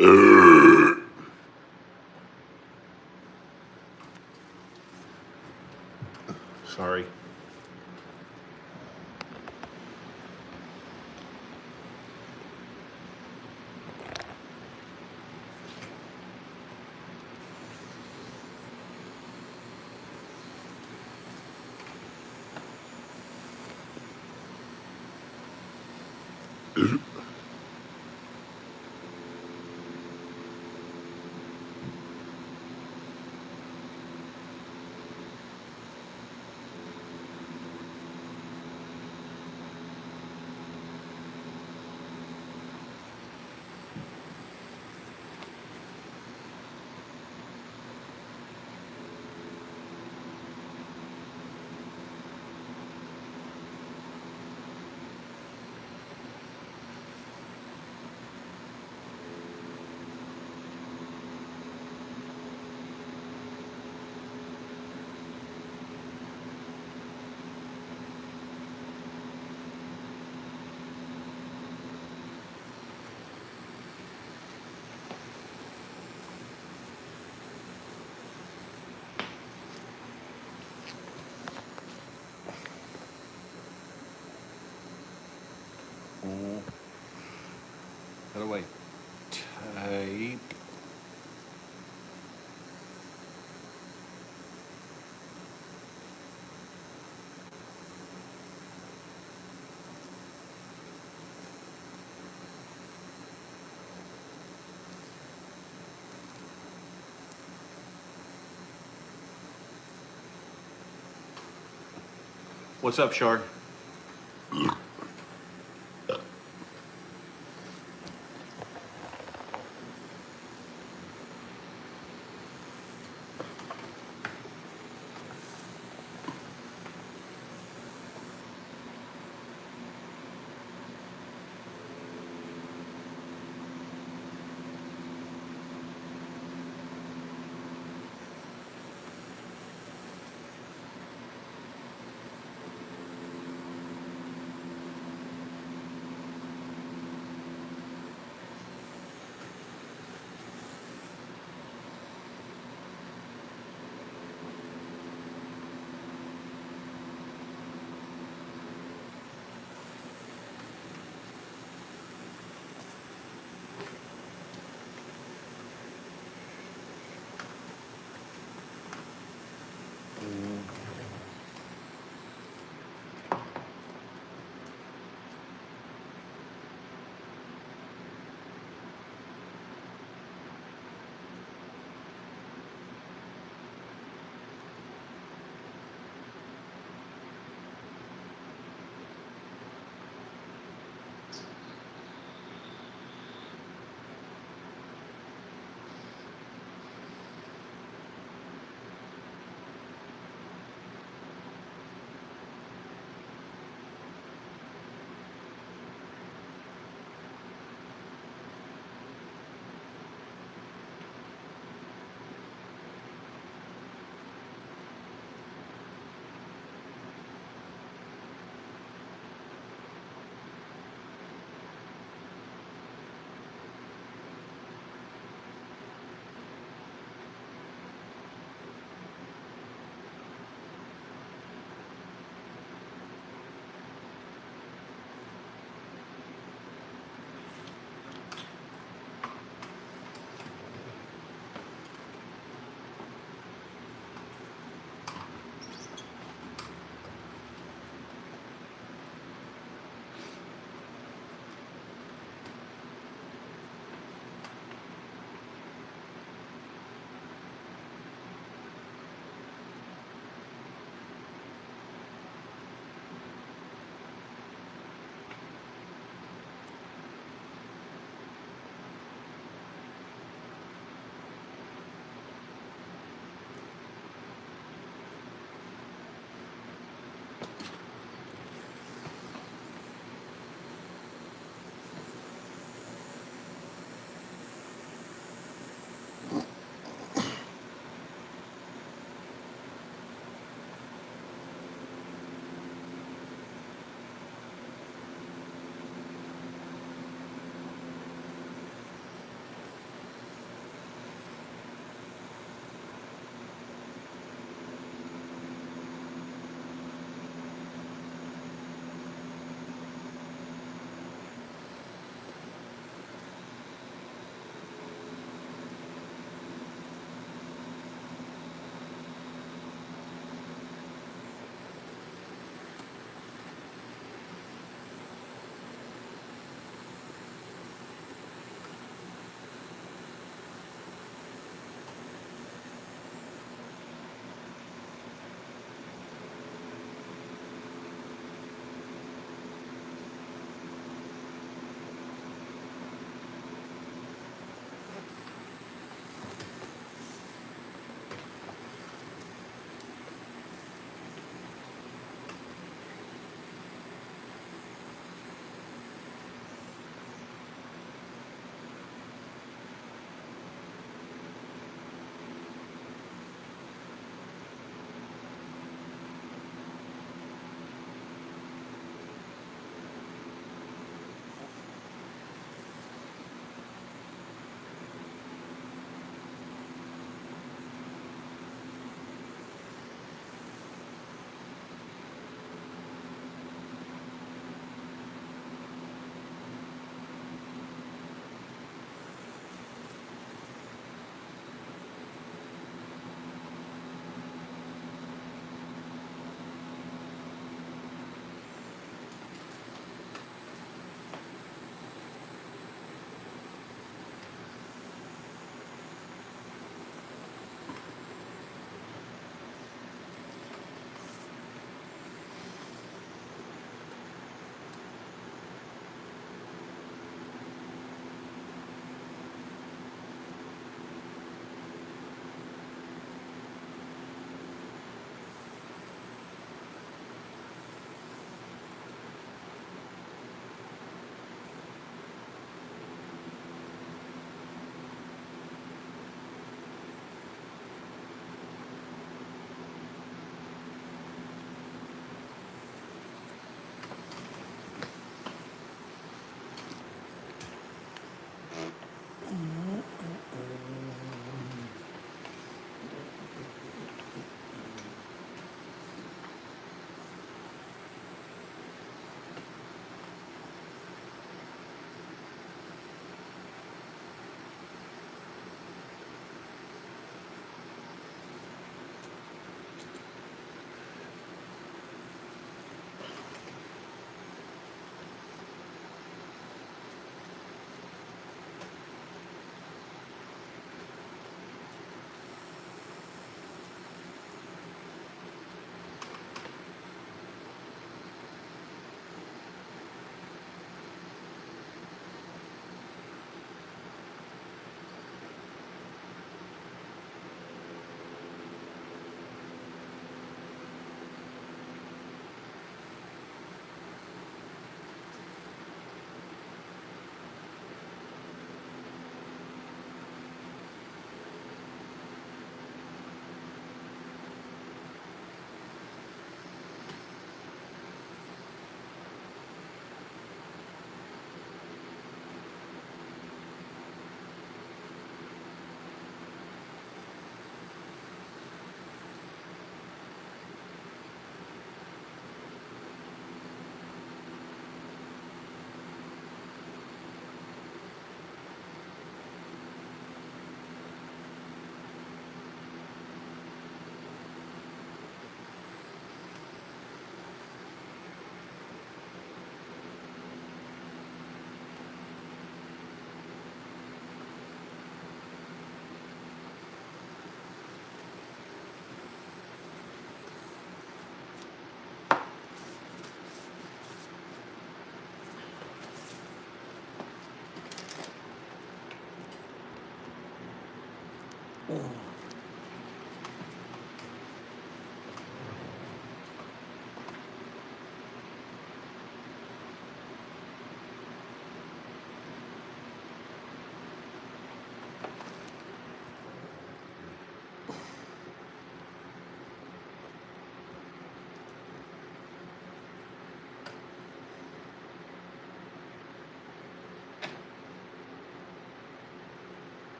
Sorry. How do I type? What's up, Shar?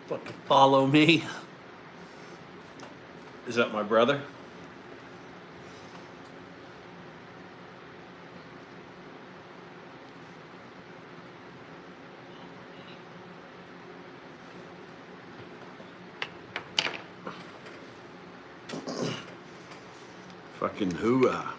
Fucking follow me. Is that my brother? Fucking hooah.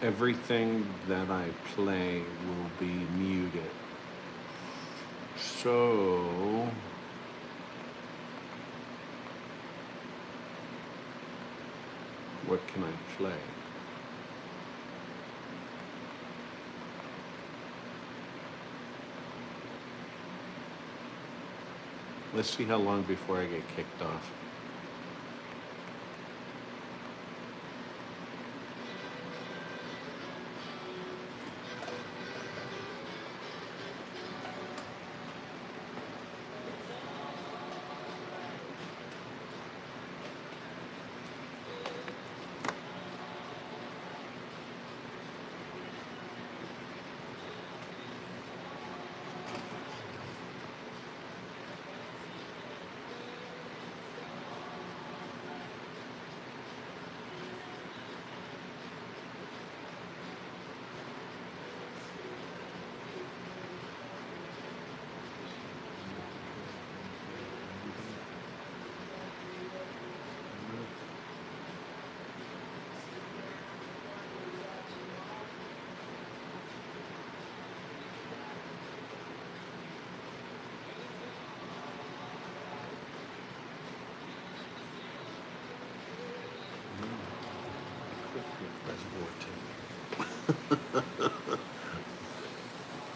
Everything that I play will be muted. So what can I play? Let's see how long before I get kicked off.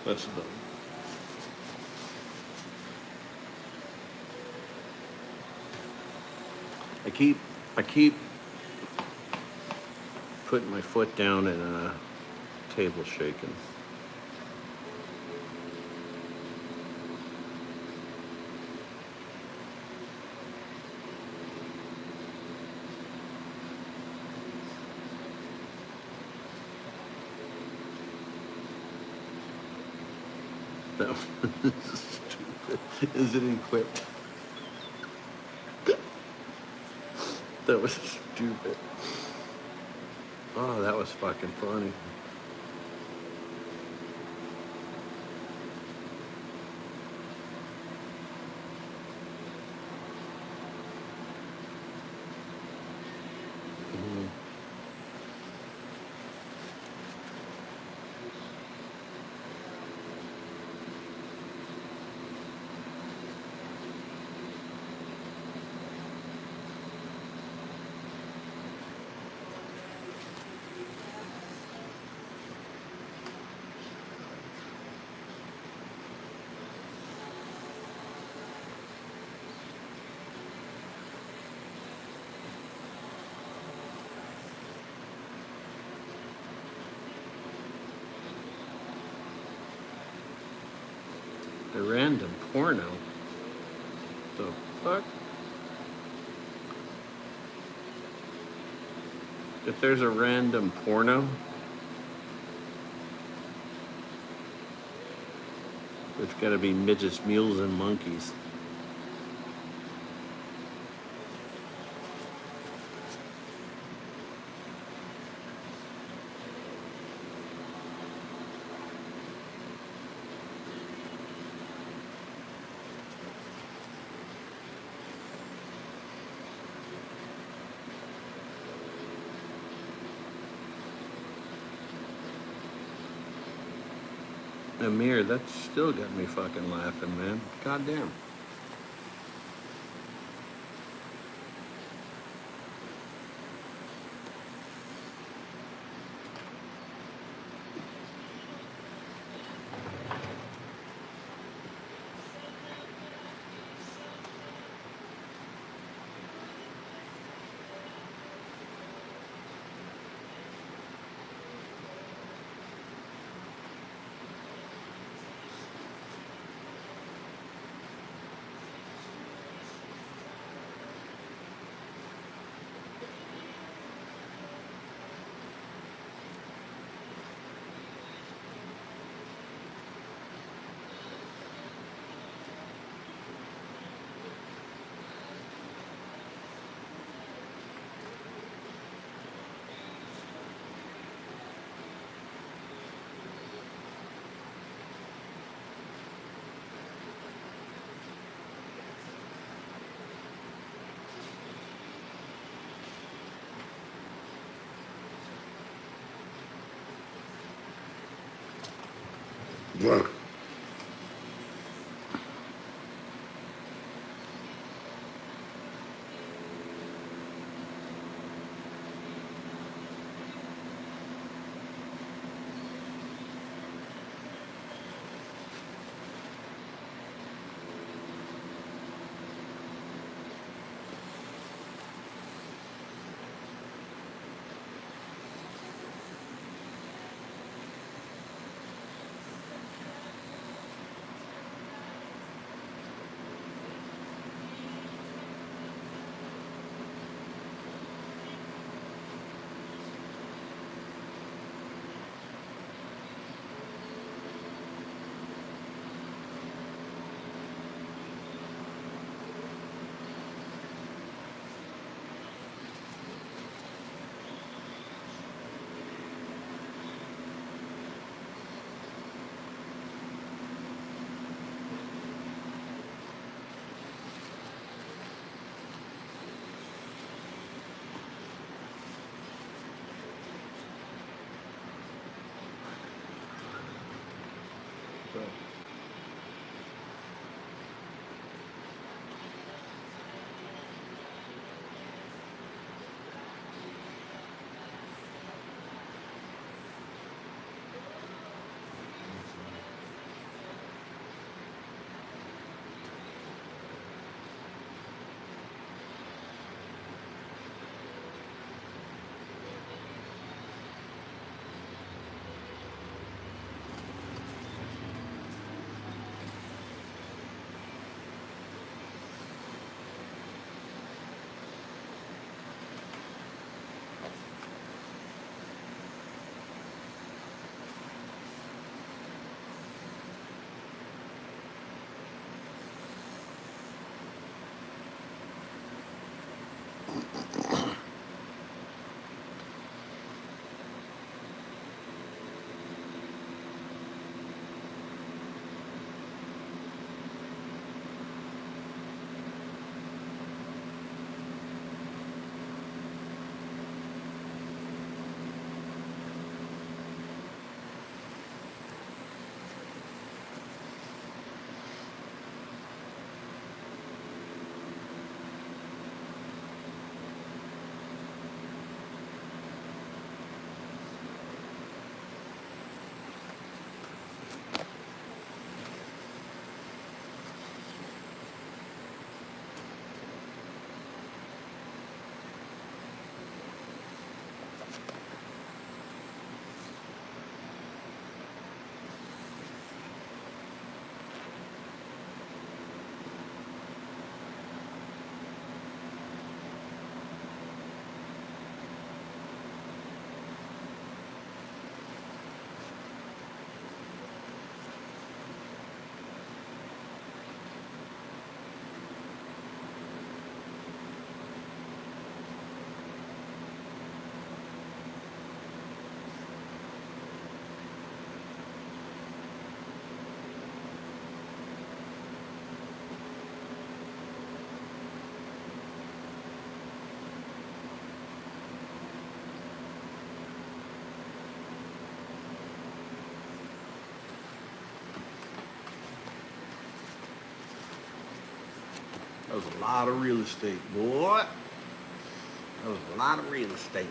That's done. I keep putting my foot down and table shaking. That was stupid. Is it equipped? That was stupid. Oh, that was fucking funny. A random porno? The fuck? If there's a random porno, it's gotta be midgets, mules, and monkeys. Amir, that's still got me fucking laughing, man. Goddamn. That was a lot of real estate, boy. That was a lot of real estate.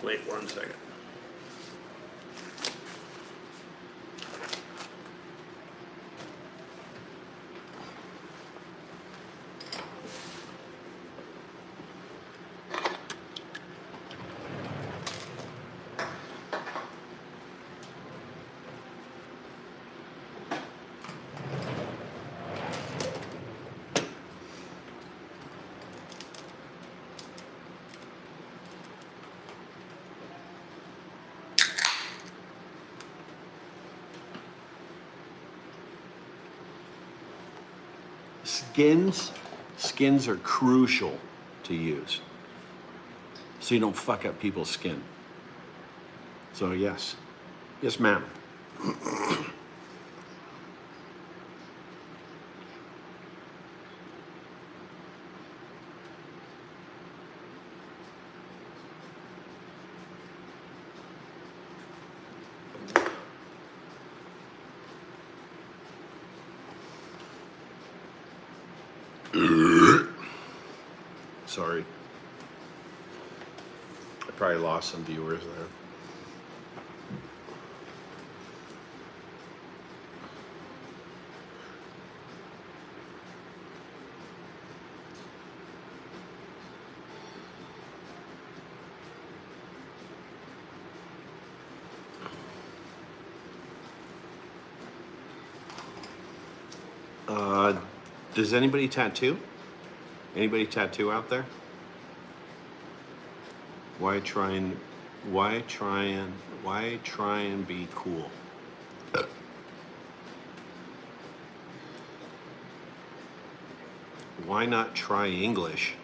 Wait 1 second. Skins are crucial to use, so you don't fuck up people's skin. So yes, ma'am. Sorry. I probably lost some viewers there. Does anybody tattoo? Anybody tattoo out there? Why try and be cool? Why not try English?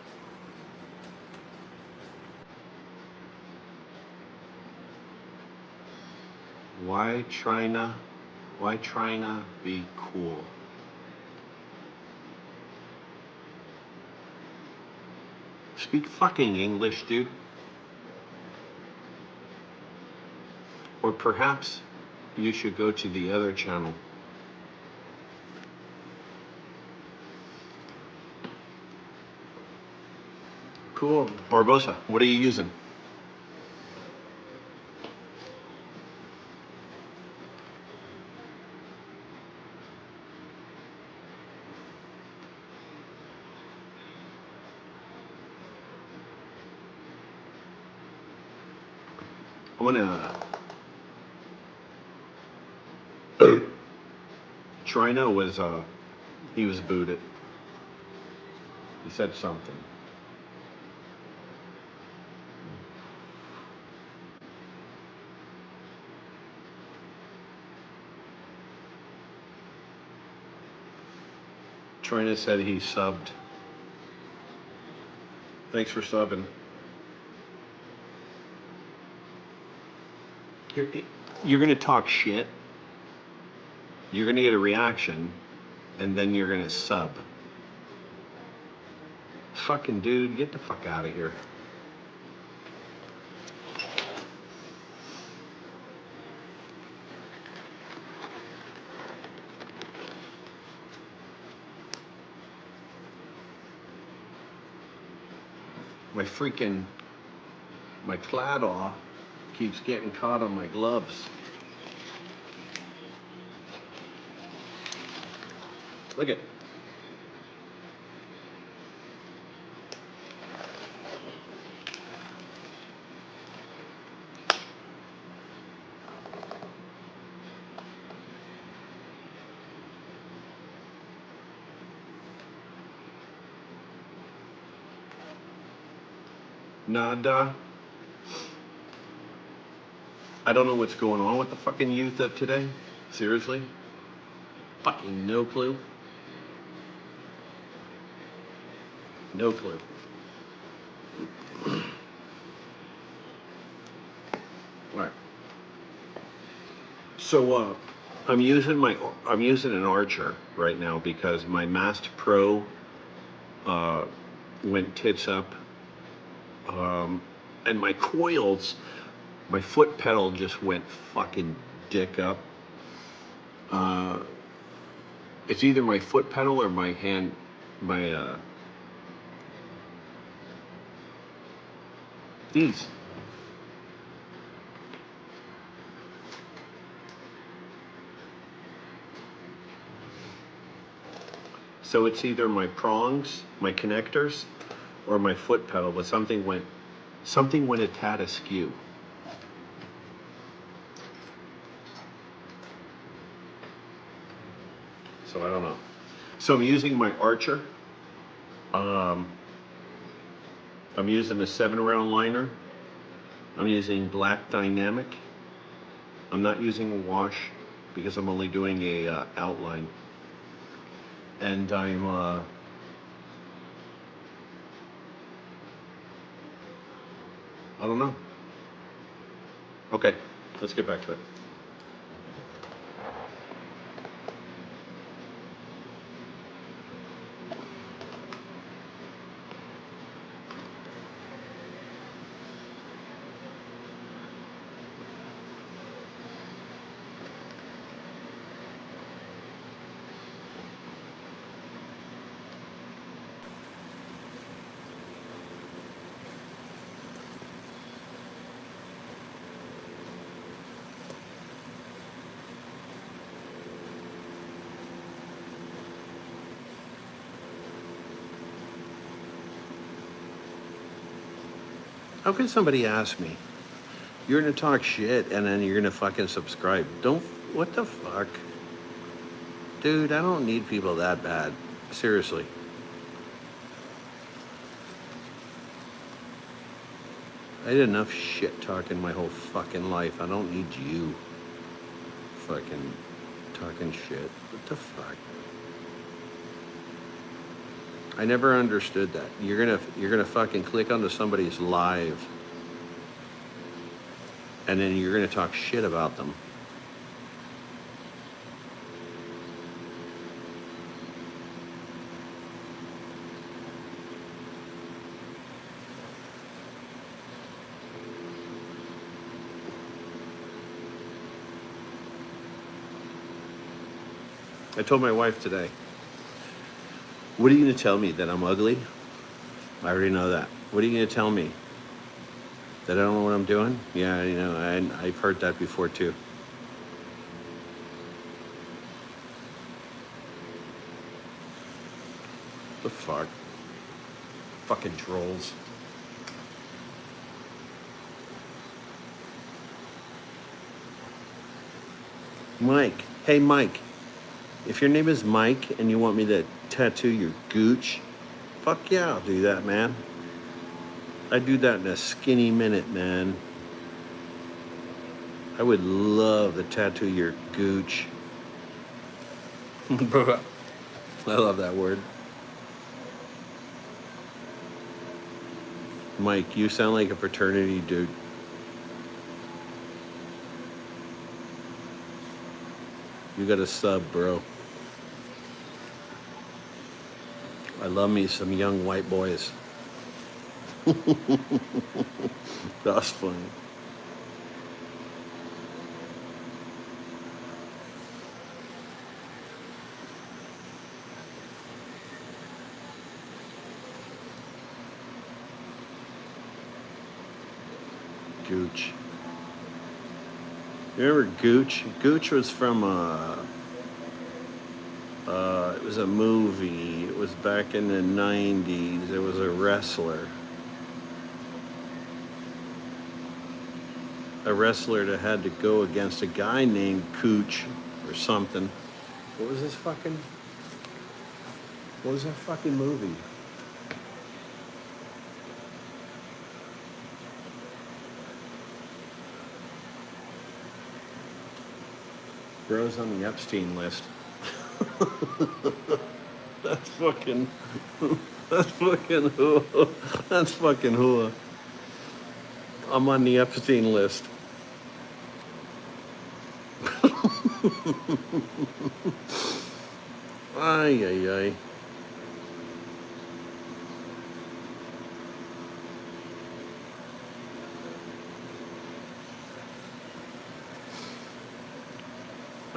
Why try not be cool? Speak fucking English, dude. Or perhaps you should go to the other channel. Cool. Barbosa, what are you using? I wanna... Trina was, he was booted. He said something. Trina said he subbed. Thanks for subbing. You're gonna talk shit. You're gonna get a reaction, and then you're gonna sub. Fucking dude, get the fuck out of here. My freaking, my claddagh keeps getting caught on my gloves. Look at. Nada. I don't know what's going on with the fucking youth of today. Seriously. Fucking no clue. No clue. Alright. So I'm using an Archer right now because my Mast Pro went tits up. And my coils, my foot pedal just went fucking dick up. It's either my foot pedal or my hand, these. So it's either my prongs, my connectors, or my foot pedal, but something went a tad askew. So I don't know. So I'm using my Archer. I'm using a 7-round liner. I'm using black dynamic. I'm not using a wash because I'm only doing a outline. And I'm I don't know. Okay, let's get back to it. How can somebody ask me, you're gonna talk shit and then you're gonna fucking subscribe? What the fuck? Dude, I don't need people that bad. Seriously. I did enough shit talking my whole fucking life. I don't need you fucking talking shit. What the fuck? I never understood that. You're gonna fucking click onto somebody's live and then you're gonna talk shit about them. I told my wife today, what are you going to tell me, that I'm ugly? I already know that. What are you going to tell me? That I don't know what I'm doing? Yeah, you know, I've heard that before too. The fuck? Fucking trolls. Mike. Hey, Mike. If your name is Mike and you want me to tattoo your gooch, fuck yeah, I'll do that, man. I do that in a skinny minute, man. I would love to tattoo your gooch. I love that word. Mike, you sound like a fraternity dude. You got a sub, bro. I love me some young white boys. That's funny. Gooch. You remember Gooch? Gooch was from it was a movie. It was back in the 90s. It was a wrestler. A wrestler that had to go against a guy named Cooch or something. What was that fucking movie? Bro's on the Epstein list. That's fucking, that's fucking who, that's fucking who. I'm on the Epstein list. Ay, ay, ay.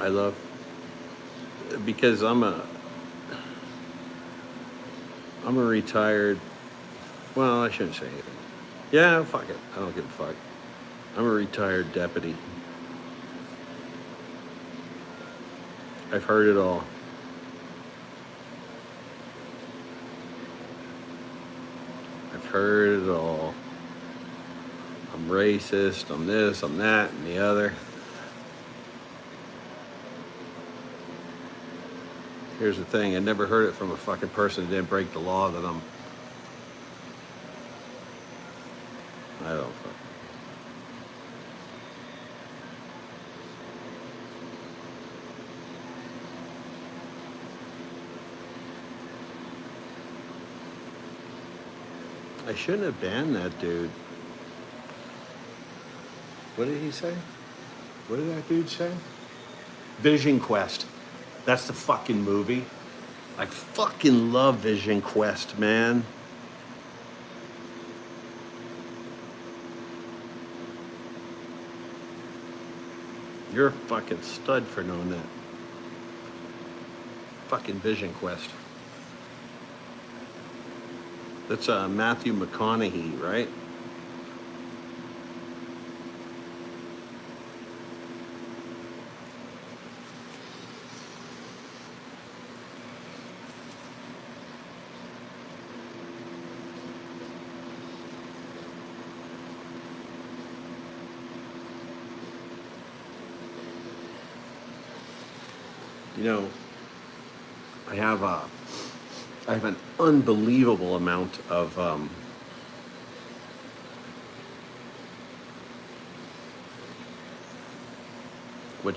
I love, because I'm a retired, well, I shouldn't say anything. Yeah, fuck it. I don't give a fuck. I'm a retired deputy. I've heard it all. I've heard it all. I'm racist, I'm this, I'm that, and the other. Here's the thing, I never heard it from a fucking person that didn't break the law that I don't fuck. I shouldn't have banned that dude. What did he say? What did that dude say? Vision Quest. That's the fucking movie. I fucking love Vision Quest, man. You're a fucking stud for knowing that. Fucking Vision Quest. That's Matthew McConaughey, right? You know, I have an unbelievable amount of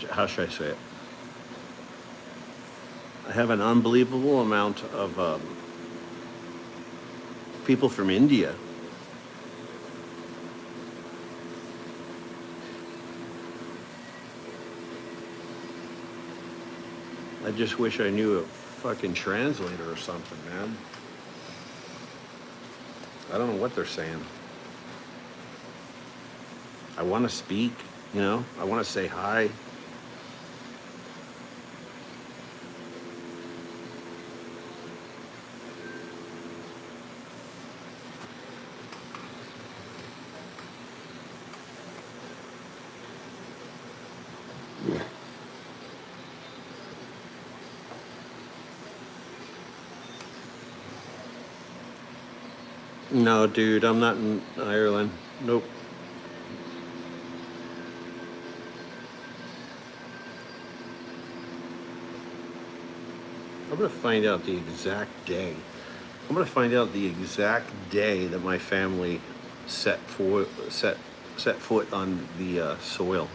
how should I say it? I have an unbelievable amount of people from India. I just wish I knew a fucking translator or something, man. I don't know what they're saying. I want to speak, you know? I want to say hi. No, dude, I'm not in Ireland. Nope. I'm gonna find out the exact day. I'm gonna find out the exact day that my family set foot on the soil.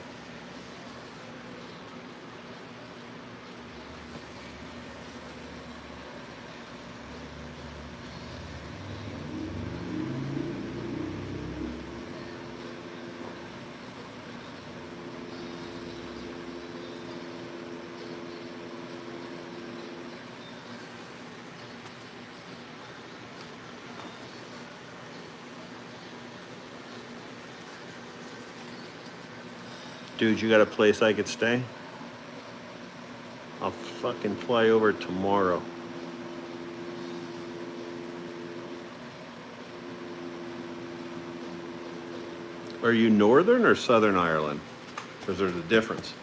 Dude, you got a place I could stay? I'll fucking fly over tomorrow. Are you Northern or Southern Ireland? Because there's a difference.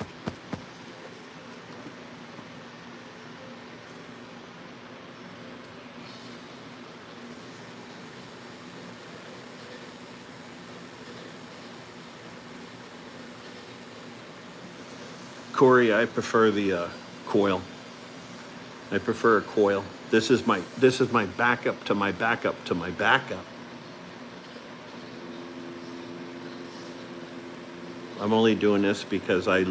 Corey, I prefer the coil. I prefer a coil. This is my backup to my backup to my backup. I'm only doing this because I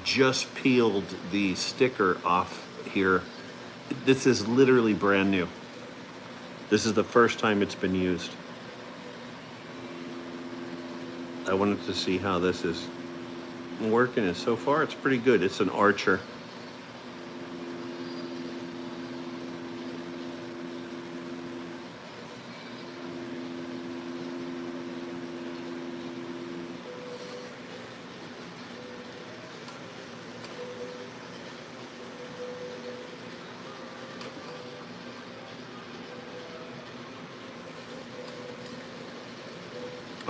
just peeled the sticker off here. This is literally brand new. This is the first time it's been used. I wanted to see how this is working, and so far it's pretty good. It's an Archer.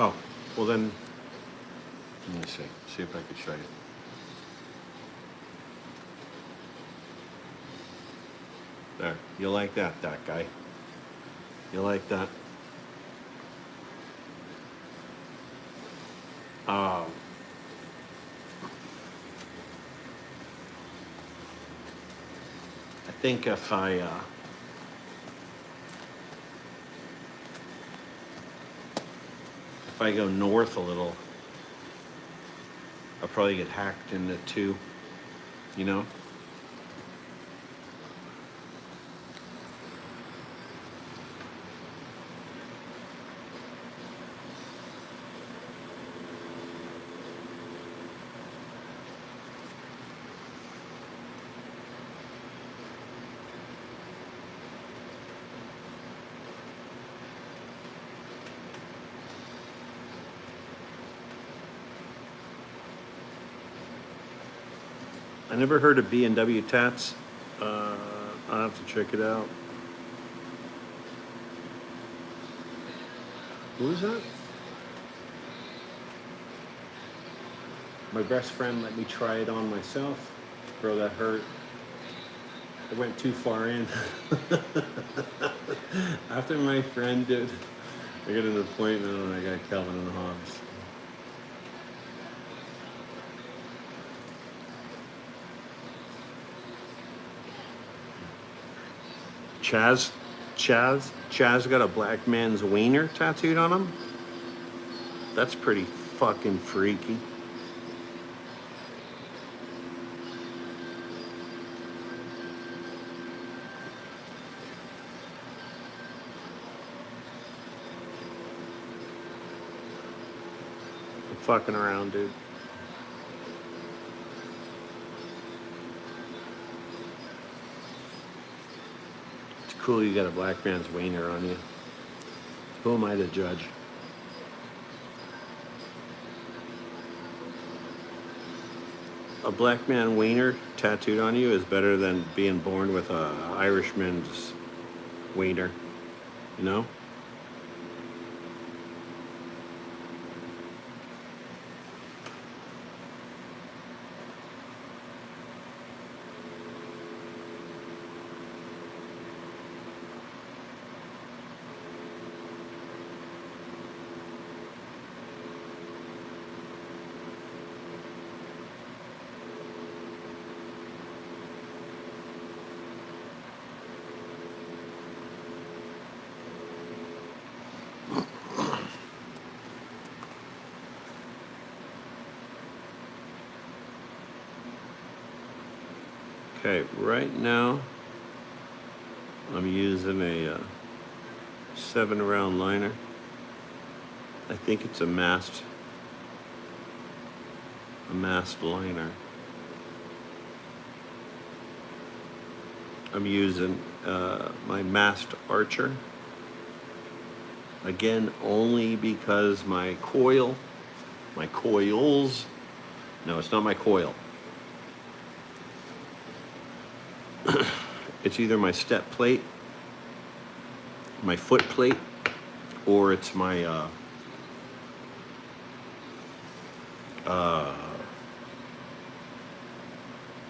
Oh, well then, let me see if I can show you. There, you like that guy. You like that? I think if I go north a little, I'll probably get hacked into two, you know? I never heard of B&W Tats. I'll have to check it out. Who is that? My best friend let me try it on myself. Bro, that hurt. I went too far in. After my friend did, I got an appointment and I got Calvin and Hobbes. Chaz got a black man's wiener tattooed on him? That's pretty fucking freaky. I'm fucking around, dude. Cool, you got a black man's wiener on you. Who am I to judge? A black man wiener tattooed on you is better than being born with a Irishman's wiener, you know? Okay, right now I'm using a 7-round liner. I think it's a masked liner. I'm using my masked Archer. Again, only because my coils, no, it's not my coil. It's either my step plate, my foot plate, or it's my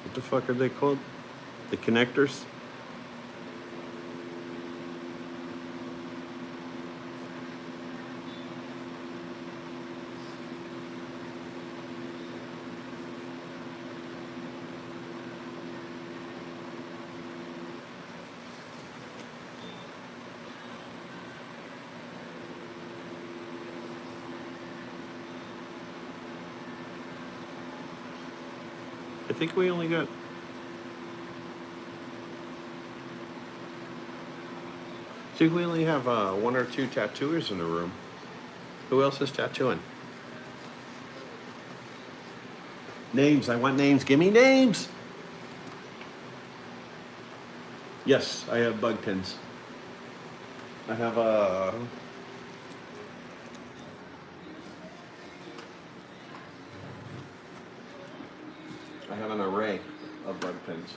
what the fuck are they called? The connectors? I think we only got. I think we only have one or two tattooers in the room. Who else is tattooing? Names. I want names. Give me names. Yes, I have bug pins. I have I have an array of bug pins.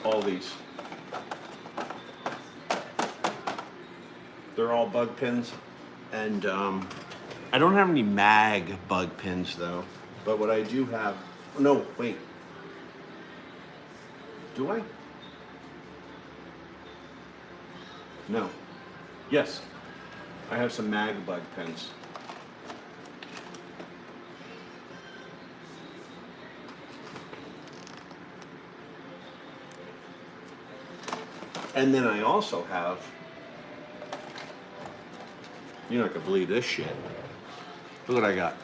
All these. They're all bug pins, and I don't have any mag bug pins though. But what I do have, no, wait. Do I? No. Yes, I have some mag bug pins. And then I also have, you're not gonna believe this shit. Look what I got.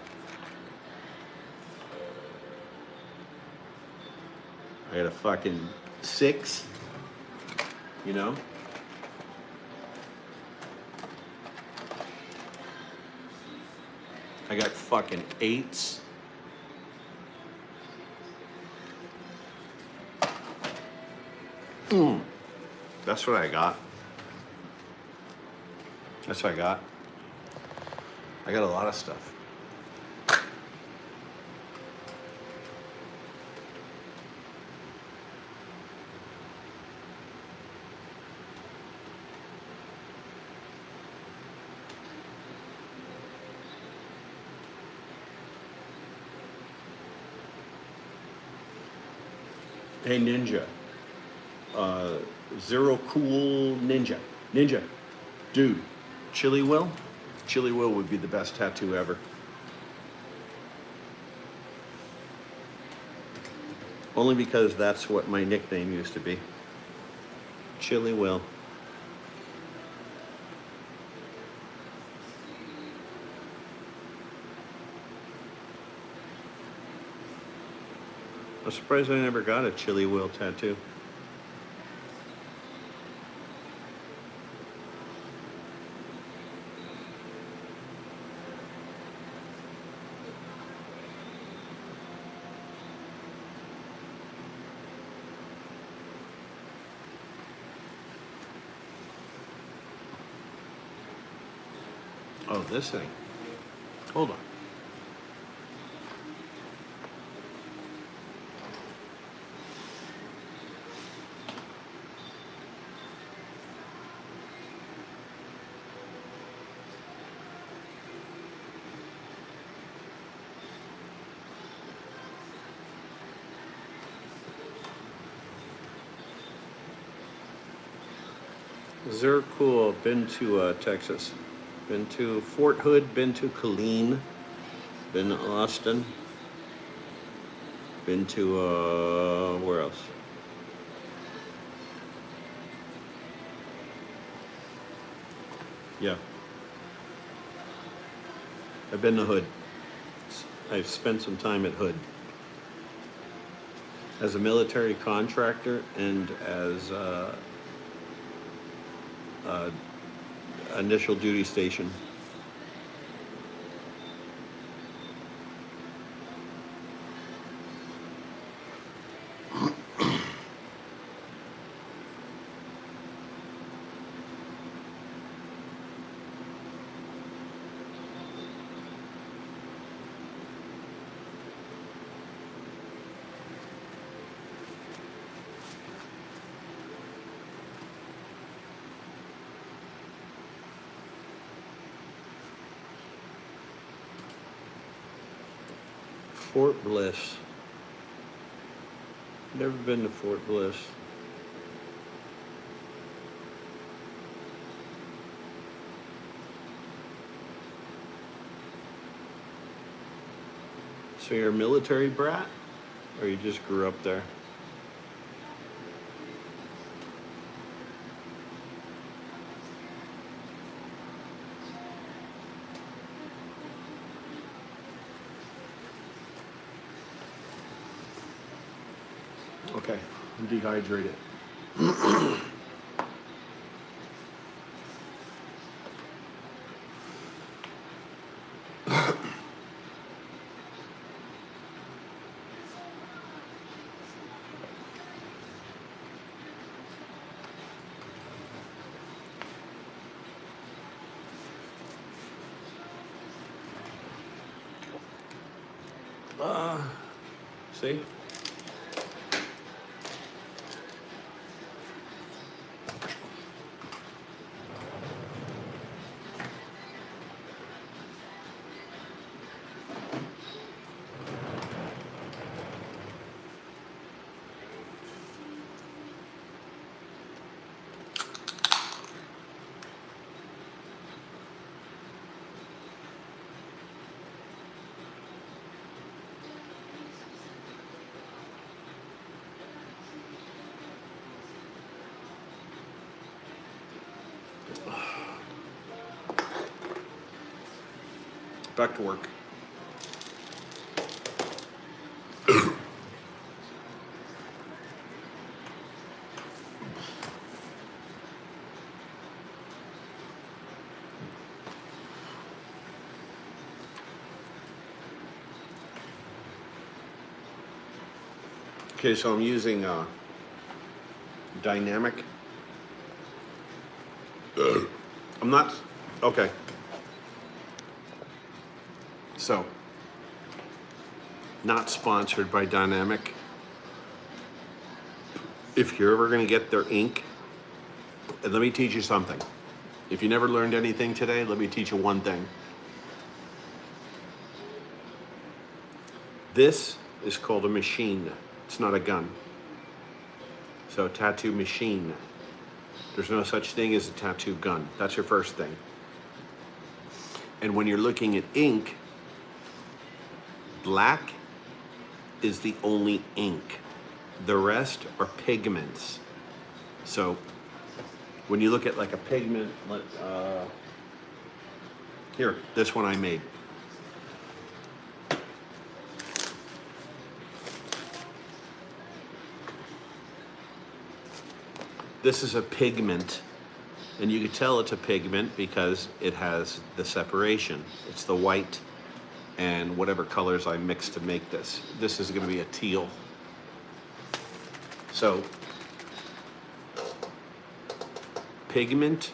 I got a fucking 6, you know? I got fucking 8s. That's what I got. That's what I got. I got a lot of stuff. Hey Ninja, Zero Cool Ninja, dude, Chili Will would be the best tattoo ever. Only because that's what my nickname used to be, Chili Will. I'm surprised I never got a Chili Will tattoo. Oh, this thing. Hold on. Zero Cool, been to Texas. Been to Fort Hood, been to Killeen, been to Austin, been to, where else? Yeah. I've been to Hood. I've spent some time at Hood. As a military contractor and as initial duty station. Fort Bliss. Never been to Fort Bliss. So you're a military brat? Or you just grew up there? Okay, I'm dehydrated. See? Back to work. Okay, so I'm using dynamic. I'm not, okay. So, not sponsored by Dynamic. If you're ever gonna get their ink, and let me teach you something. If you never learned anything today, let me teach you one thing. This is called a machine. It's not a gun. So tattoo machine. There's no such thing as a tattoo gun. That's your first thing. And when you're looking at ink, black is the only ink. The rest are pigments. So when you look at like a pigment, here, this one I made. This is a pigment, and you can tell it's a pigment because it has the separation. It's the white and whatever colors I mixed to make this. This is gonna be a teal. So, pigment,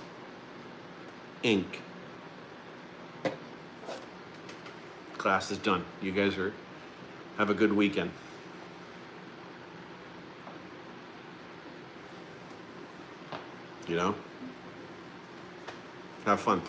ink. Class is done. You guys have a good weekend. You know? Have fun.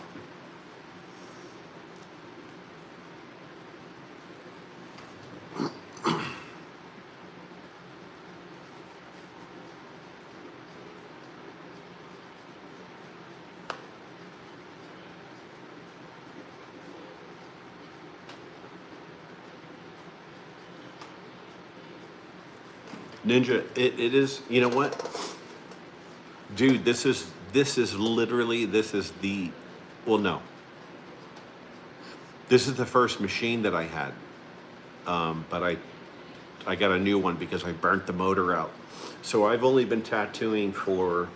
Ninja, it is, you know what? Dude, this is literally, this is the, well, no. This is the first machine that I had. But I got a new one because I burnt the motor out. So I've only been tattooing for,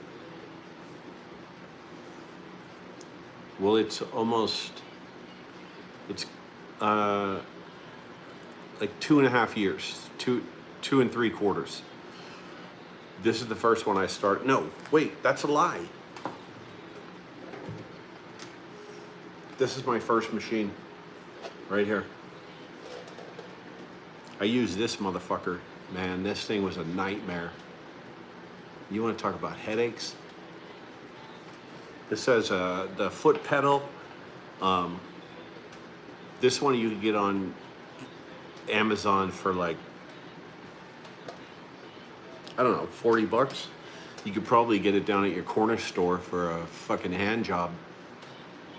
well, it's like 2.5 years, two and 3/4. This is the first one I start. No, wait, that's a lie. This is my first machine, right here. I use this motherfucker. Man, this thing was a nightmare. You want to talk about headaches? This says the foot pedal. This one you can get on Amazon for like, I don't know, 40 bucks. You could probably get it down at your corner store for a fucking hand job.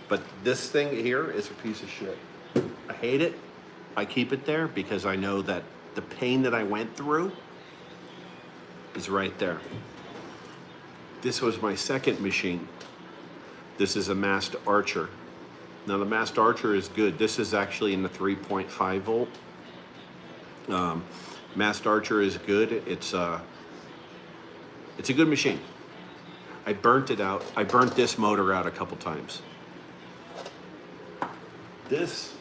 But this thing here is a piece of shit. I hate it. I keep it there because I know that the pain that I went through is right there. This was my second machine. This is a Massed Archer. Now the Massed Archer is good. This is actually in the 3.5 volt. Massed Archer is good. It's a good machine. I burnt it out. I burnt this motor out a couple times. This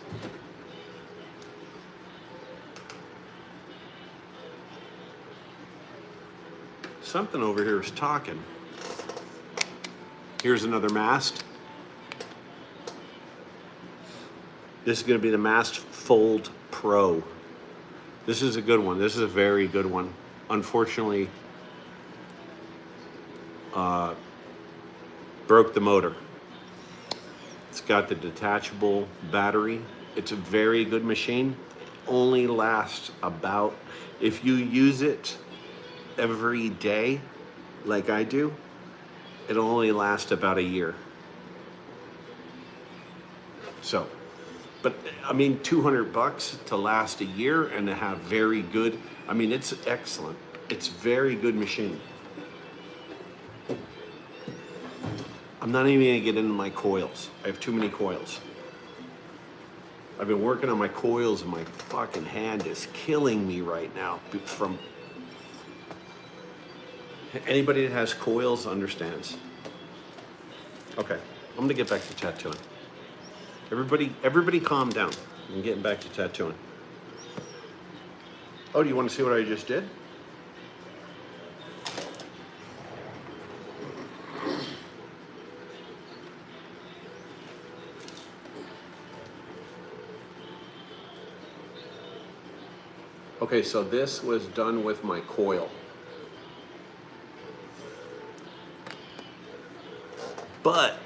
something over here is talking. Here's another mast. This is going to be the Mast Fold Pro. This is a good one. This is a very good one. Unfortunately, broke the motor. It's got the detachable battery. It's a very good machine. Only lasts about, if you use it every day, like I do, it'll only last about a year. So, but I mean, 200 bucks to last a year and to have very good, I mean, it's excellent. It's very good machine. I'm not even gonna get into my coils. I have too many coils. I've been working on my coils and my fucking hand is killing me right now. From anybody that has coils understands. Okay, I'm gonna get back to tattooing. Everybody calm down. I'm getting back to tattooing. Oh, do you want to see what I just did? Okay, so this was done with my coil. But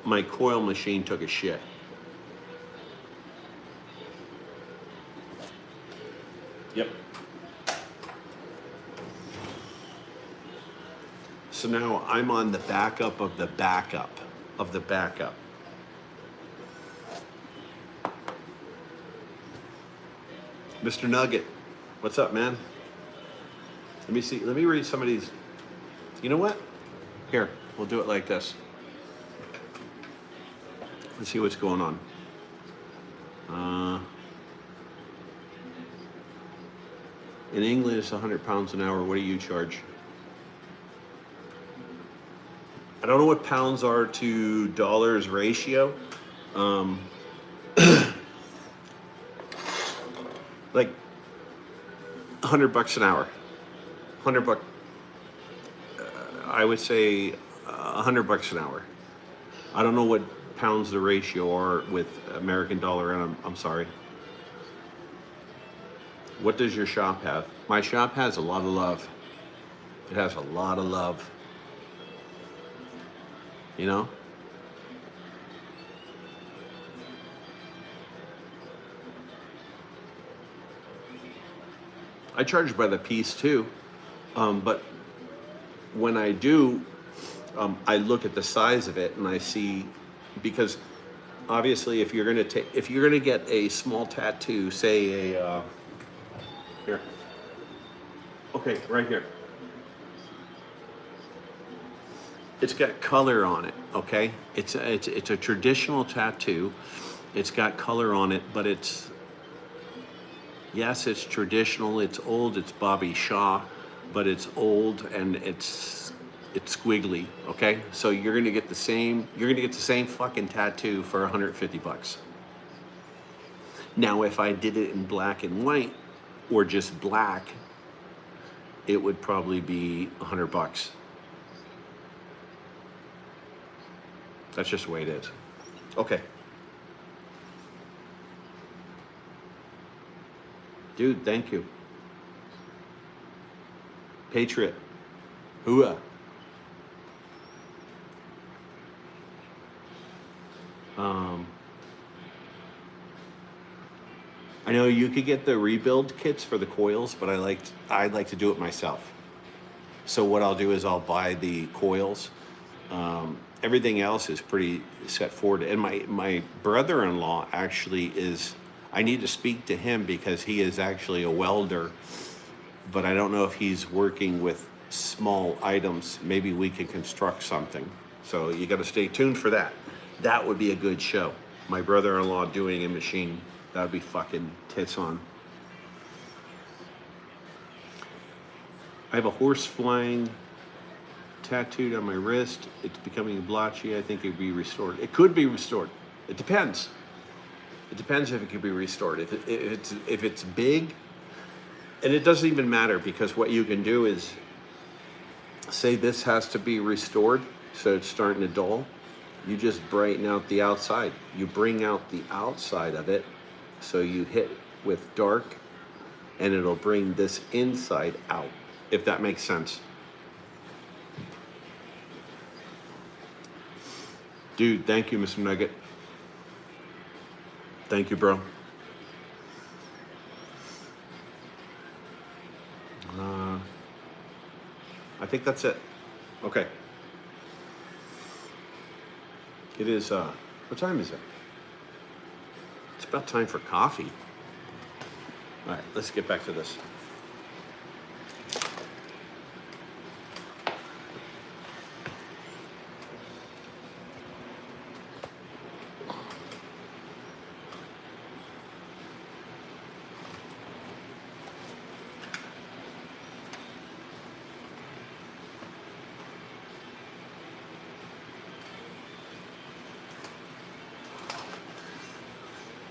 my coil machine took a shit. Yep. So now I'm on the backup of the backup of the backup. Mr. Nugget, what's up, man? Let me see. Let me read some of these. You know what? Here, we'll do it like this. Let's see what's going on. In England, it's 100 pounds an hour. What do you charge? I don't know what pounds are to dollars ratio. Like 100 bucks an hour. 100 bucks. I would say 100 bucks an hour. I don't know what pounds the ratio are with American dollar, and I'm sorry. What does your shop have? My shop has a lot of love. It has a lot of love. You know? I charge by the piece too, but when I do, I look at the size of it and I see, because obviously if you're gonna get a small tattoo, say a here, okay, right here. It's got color on it, okay? It's a traditional tattoo. It's got color on it, but yes, it's traditional, it's old, it's Bobby Shaw, but it's old and it's squiggly, okay? So you're gonna get the same fucking tattoo for 150 bucks. Now, if I did it in black and white or just black, it would probably be 100 bucks. That's just the way it is. Okay. Dude, thank you. Patriot. Hooah. I know you could get the rebuild kits for the coils, but I'd like to do it myself. So what I'll do is I'll buy the coils. Everything else is pretty set forward. And my brother-in-law actually is, I need to speak to him because he is actually a welder, but I don't know if he's working with small items. Maybe we can construct something. So you got to stay tuned for that. That would be a good show. My brother-in-law doing a machine. That would be fucking tits on. I have a horse flying tattooed on my wrist. It's becoming blotchy. I think it would be restored. It could be restored. It depends. It depends if it could be restored. If it's big, and it doesn't even matter, because what you can do is say this has to be restored, so it's starting to dull. You just brighten out the outside. You bring out the outside of it, so you hit with dark, and it'll bring this inside out, if that makes sense. Dude, thank you, Mr. Nugget. Thank you, bro. I think that's it. Okay. It is, what time is it? It's about time for coffee. All right, let's get back to this.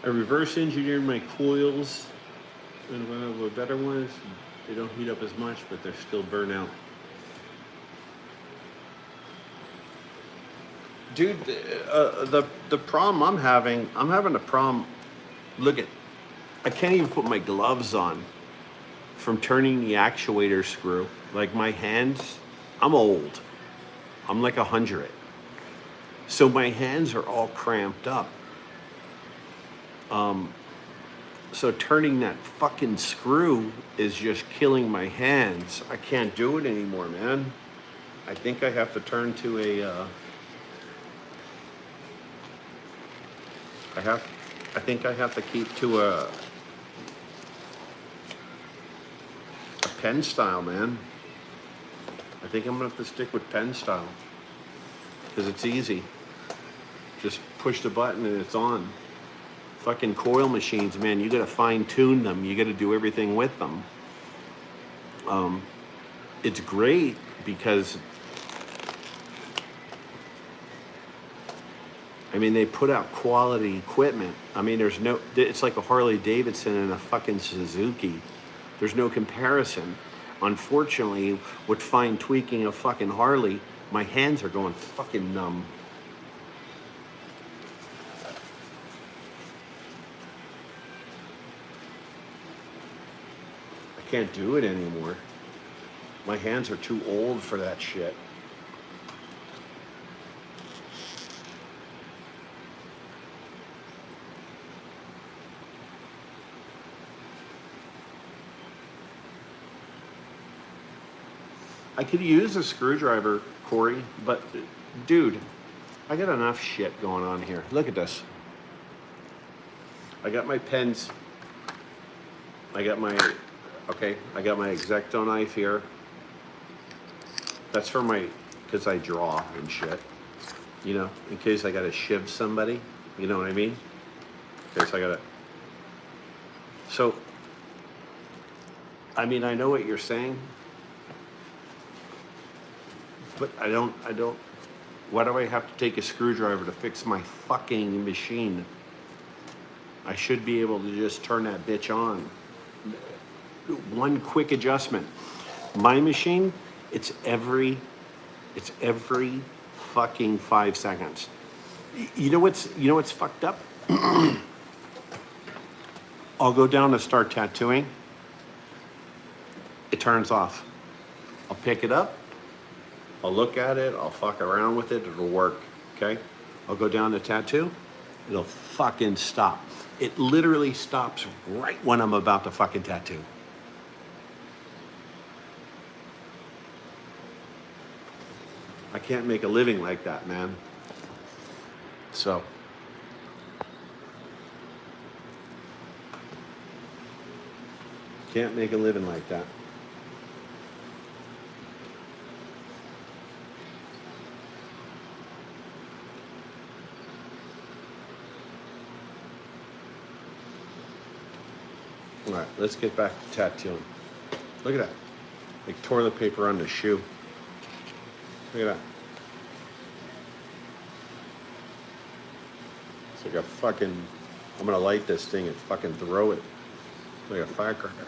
I reverse engineered my coils, and one of the better ones, they don't heat up as much, but they're still burnt out. Dude, the problem I'm having a problem. Look at, I can't even put my gloves on from turning the actuator screw. Like my hands, I'm old. I'm like 100. So my hands are all cramped up. So turning that fucking screw is just killing my hands. I can't do it anymore, man. I think I have to turn to a, I think I have to keep to a pen style, man. I think I'm gonna have to stick with pen style, because it's easy. Just push the button and it's on. Fucking coil machines, man, you gotta fine tune them. You gotta do everything with them. It's great because, I mean, they put out quality equipment. I mean, it's like a Harley Davidson and a fucking Suzuki. There's no comparison. Unfortunately, with fine tweaking of fucking Harley, my hands are going fucking numb. Can't do it anymore. My hands are too old for that shit. I could use a screwdriver, Corey, but dude, I got enough shit going on here. Look at this. I got my pens. I got my X-Acto knife here. That's for because I draw and shit. You know, in case I gotta shiv somebody. You know what I mean? In case I gotta. So, I mean, I know what you're saying. But I don't, why do I have to take a screwdriver to fix my fucking machine? I should be able to just turn that bitch on. One quick adjustment. My machine, it's every fucking 5 seconds. You know what's fucked up? I'll go down to start tattooing. It turns off. I'll pick it up. I'll look at it. I'll fuck around with it. It'll work. Okay. I'll go down to tattoo. It'll fucking stop. It literally stops right when I'm about to fucking tattoo. I can't make a living like that, man. So. Can't make a living like that. All right, let's get back to tattooing. Look at that. They tore the paper on the shoe. Look at that. It's like a fucking, I'm gonna light this thing and fucking throw it like a firecracker.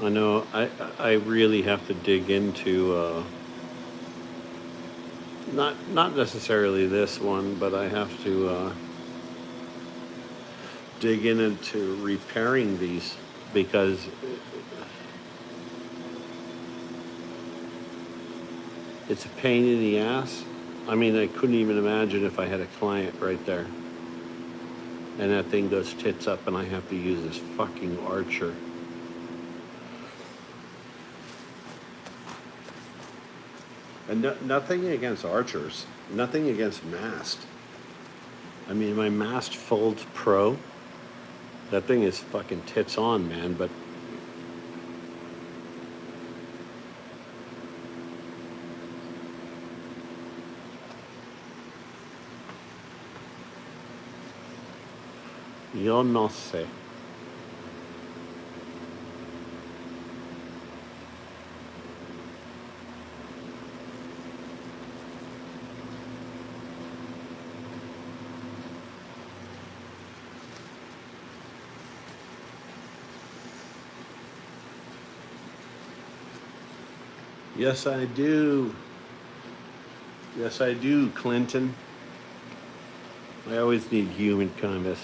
I know. I really have to dig into not necessarily this one, but I have to dig into repairing these because it's a pain in the ass. I mean, I couldn't even imagine if I had a client right there and that thing goes tits up and I have to use this fucking archer. And nothing against archers, nothing against mast. I mean, my mast folds pro. That thing is fucking tits on, man, but yo no sé. Yes, I do. Yes, I do, Clinton. I always need human kindness.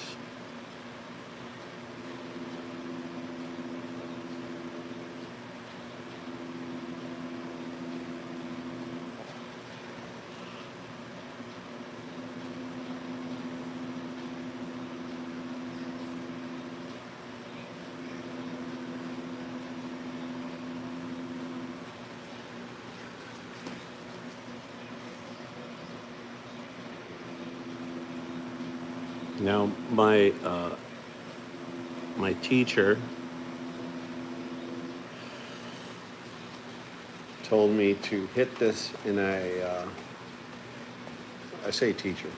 Now, my teacher told me to hit this in a. I say teacher.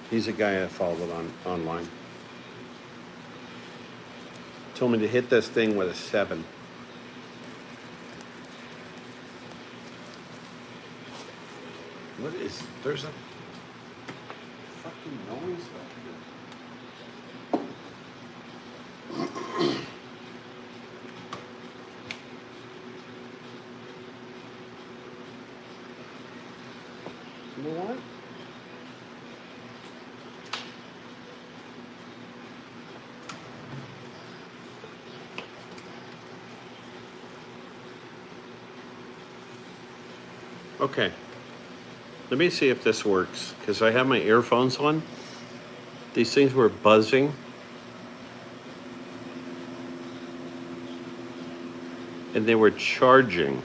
He's a guy I followed online. Told me to hit this thing with a 7. What is, there's a fucking noise back here. You know what? Okay. Let me see if this works, because I have my earphones on. These things were buzzing. And they were charging.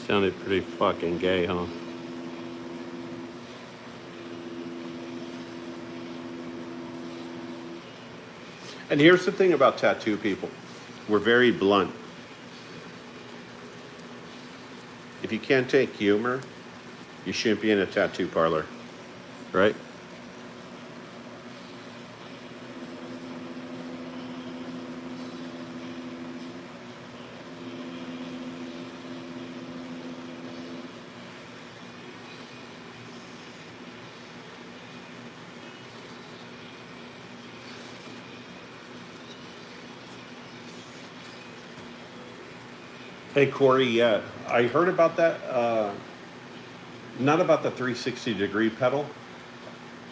Sounded pretty fucking gay, huh? And here's the thing about tattoo people. We're very blunt. If you can't take humor, you shouldn't be in a tattoo parlor, right? Hey Corey, yeah, I heard about that. Not about the 360-degree pedal,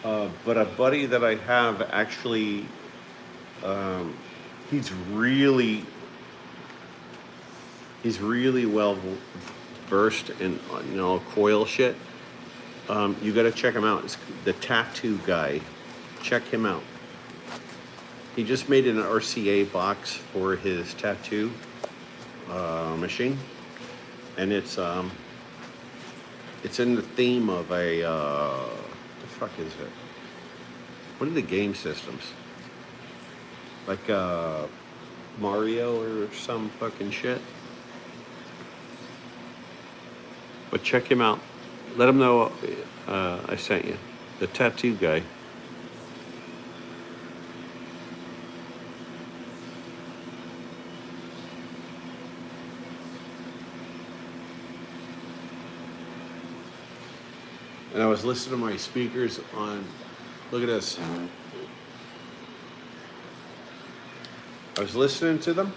but a buddy that I have actually, he's really well versed in coil shit. You got to check him out. It's the Tattoo Guy. Check him out. He just made an RCA box for his tattoo machine, and it's in the theme of a the fuck is it? What are the game systems? Like Mario or some fucking shit. But check him out. Let him know I sent you. The Tattoo Guy. And I was listening to my speakers on, look at this. I was listening to them,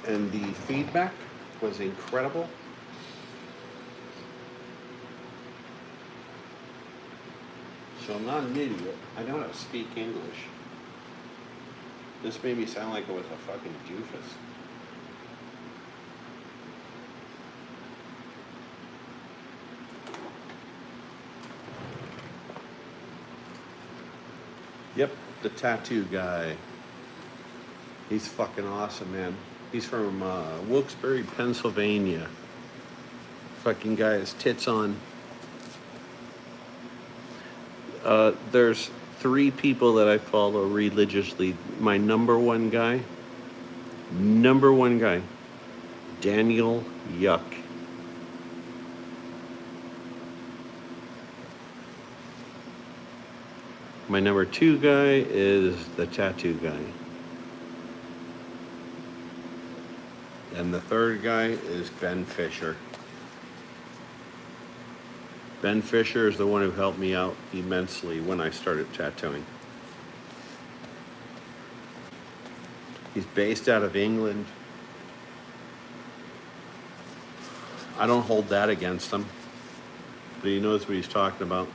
and the feedback was incredible. So I'm not an idiot. I know how to speak English. This made me sound like I was a fucking doofus. Yep, the Tattoo Guy. He's fucking awesome, man. He's from Wilkes-Barre, Pennsylvania. Fucking guy has tits on. There's 3 people that I follow religiously. My number one guy, Daniel Yuck. My number 2 guy is the Tattoo Guy. And the 3rd guy is Ben Fisher. Ben Fisher is the one who helped me out immensely when I started tattooing. He's based out of England. I don't hold that against him, but he knows what he's talking about.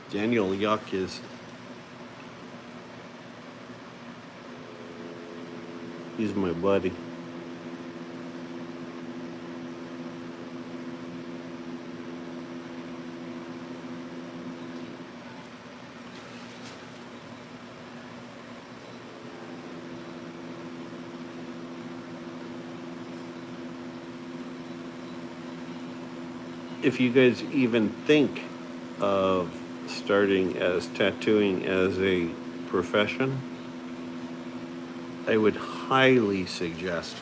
Daniel Yuck is, he's my buddy. If you guys even think of starting as tattooing as a profession, I would highly suggest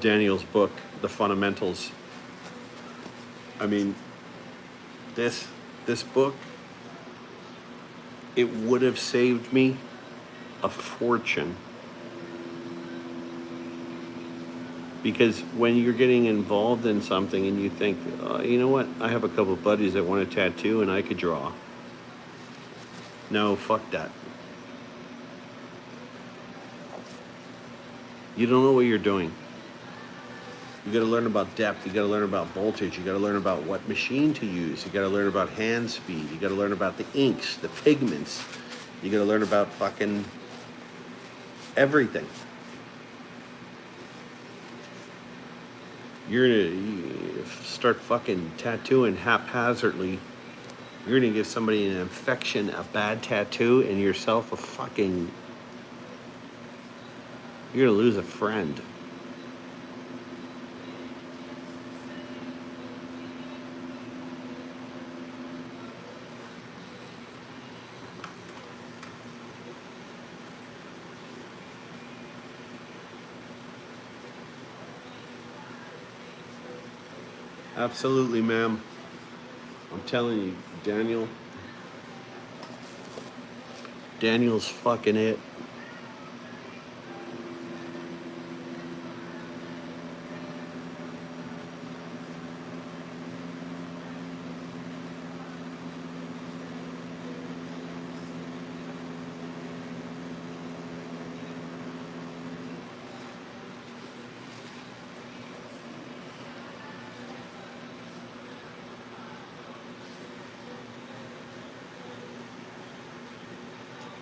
Daniel's book, The Fundamentals. I mean, this book, it would have saved me a fortune. Because when you're getting involved in something and you think, you know what, I have a couple buddies that want a tattoo and I could draw. No, fuck that. You don't know what you're doing. You got to learn about depth. You got to learn about voltage. You got to learn about what machine to use. You got to learn about hand speed. You got to learn about the inks, the pigments. You got to learn about fucking everything. You're gonna start fucking tattooing haphazardly. You're gonna give somebody an infection, a bad tattoo, and yourself a fucking. You're gonna lose a friend. Absolutely, ma'am. I'm telling you, Daniel's fucking it.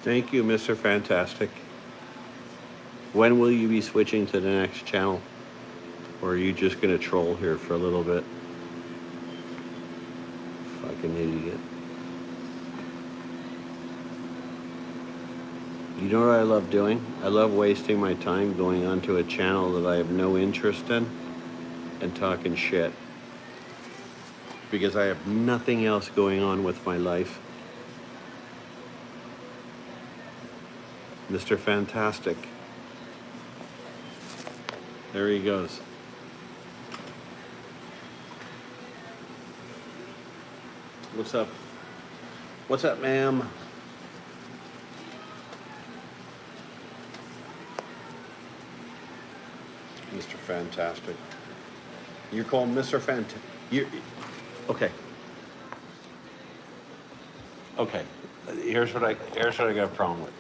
Thank you, Mr. Fantastic. When will you be switching to the next channel? Or are you just gonna troll here for a little bit? Fucking idiot. You know what I love doing? I love wasting my time going onto a channel that I have no interest in and talking shit. Because I have nothing else going on with my life. Mr. Fantastic. There he goes. What's up? What's up, ma'am? Mr. Fantastic. You're called Mr. Fantastic. Okay. Okay. Here's what I got a problem with.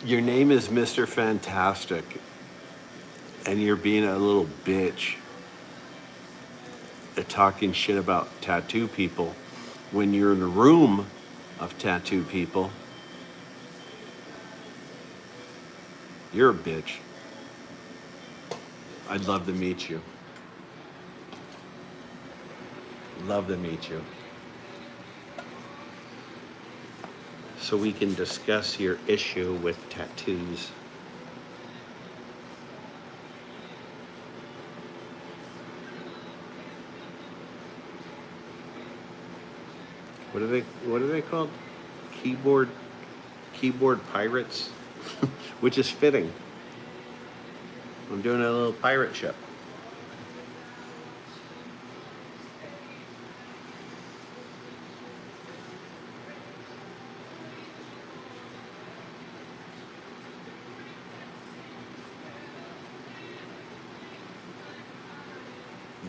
Your name is Mr. Fantastic, and you're being a little bitch at talking shit about tattoo people when you're in a room of tattoo people. You're a bitch. I'd love to meet you. Love to meet you. So we can discuss your issue with tattoos. What are they called? Keyboard pirates? Which is fitting. I'm doing a little pirate ship.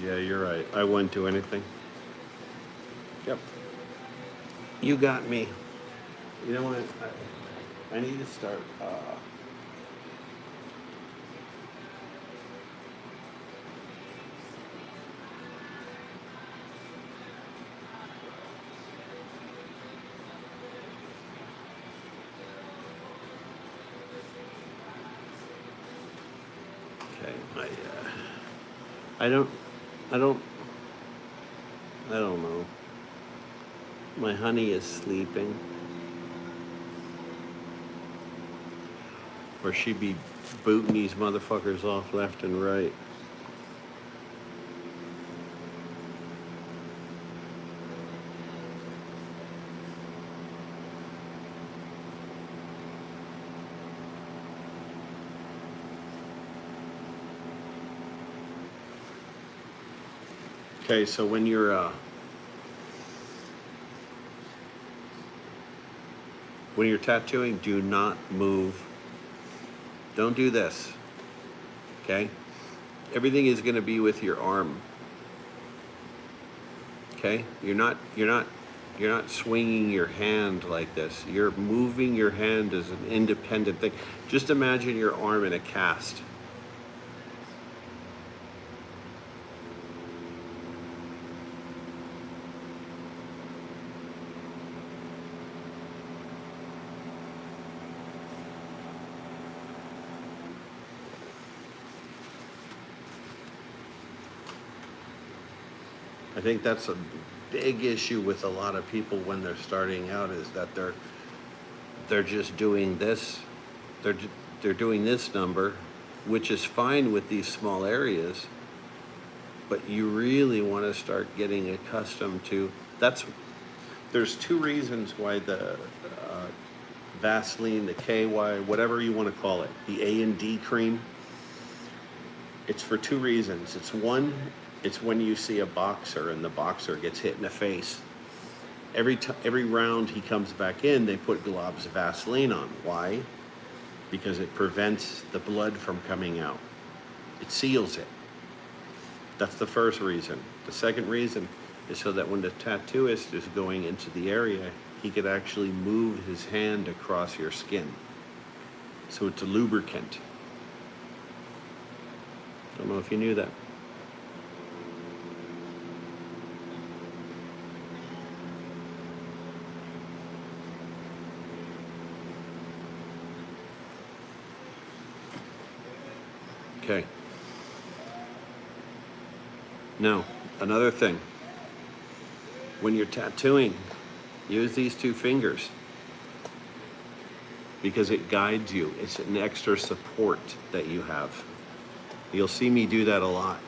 Yeah, you're right. I wouldn't do anything. Yep. You got me. You know what? I need to start. Okay. I don't know. My honey is sleeping. Or she'd be booting these motherfuckers off left and right. Okay, so when you're tattooing, do not move. Don't do this. Okay? Everything is going to be with your arm. Okay? You're not swinging your hand like this. You're moving your hand as an independent thing. Just imagine your arm in a cast. I think that's a big issue with a lot of people when they're starting out, is that they're just doing this. They're doing this number, which is fine with these small areas, but you really want to start getting accustomed to there's two reasons why the Vaseline, the KY, whatever you want to call it, the A&D cream, it's for two reasons. It's one, it's when you see a boxer and the boxer gets hit in the face. Every round he comes back in, they put globs of Vaseline on. Why? Because it prevents the blood from coming out. It seals it. That's the first reason. The second reason is so that when the tattooist is going into the area, he could actually move his hand across your skin. So it's a lubricant. Don't know if you knew that. Okay. Now, another thing. When you're tattooing, use these two fingers because it guides you. It's an extra support that you have. You'll see me do that a lot.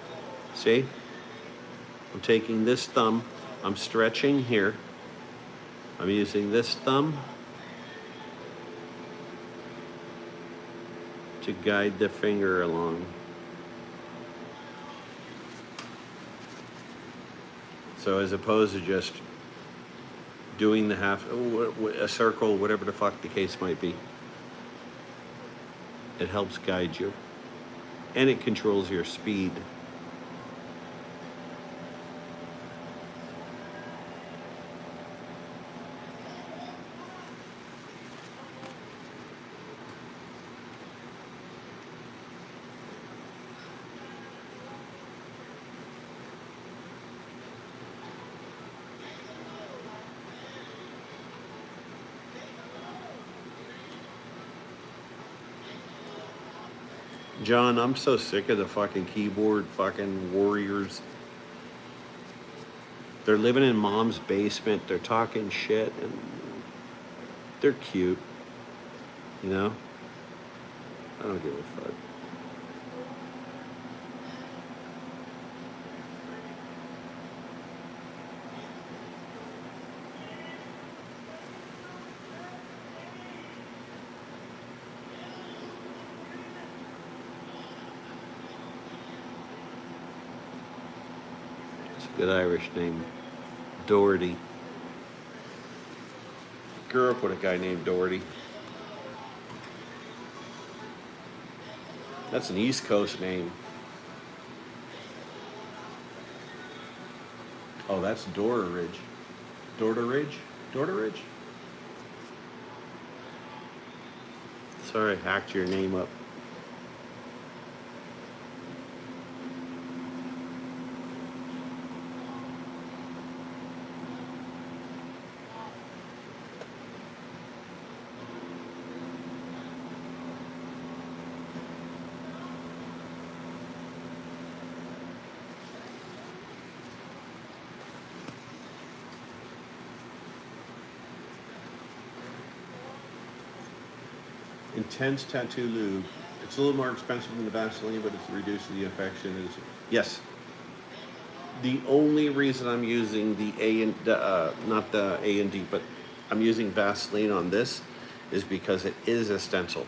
See? I'm taking this thumb, I'm stretching here. I'm using this thumb to guide the finger along. So as opposed to just doing the a circle, whatever the fuck the case might be, it helps guide you. And it controls your speed. John, I'm so sick of the fucking keyboard fucking warriors. They're living in mom's basement, they're talking shit, and they're cute. You know? I don't give a fuck. Good Irish name. Doherty. Grew up with a guy named Doherty. That's an East Coast name. Oh, that's Doherty. Doherty? Doherty? Sorry, I hacked your name up. Intense tattoo lube. It's a little more expensive than the Vaseline, but it reduces the infection. Yes. The only reason I'm using not the A&D, but I'm using Vaseline on this is because it is a stencil.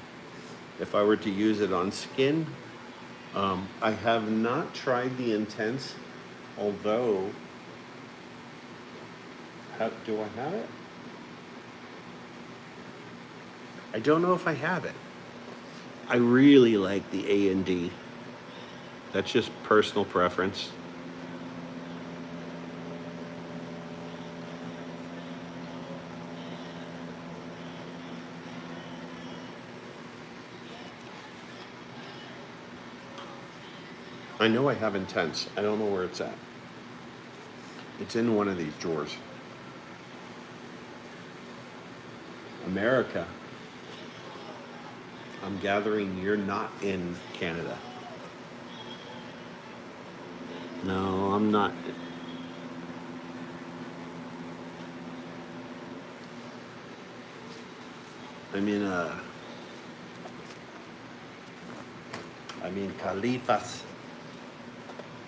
If I were to use it on skin, I have not tried the intense. Although, do I have it? I don't know if I have it. I really like the A&D. That's just personal preference. I know I have Intense. I don't know where it's at. It's in one of these drawers. America. I'm gathering you're not in Canada. No, I'm not. I'm in Califas.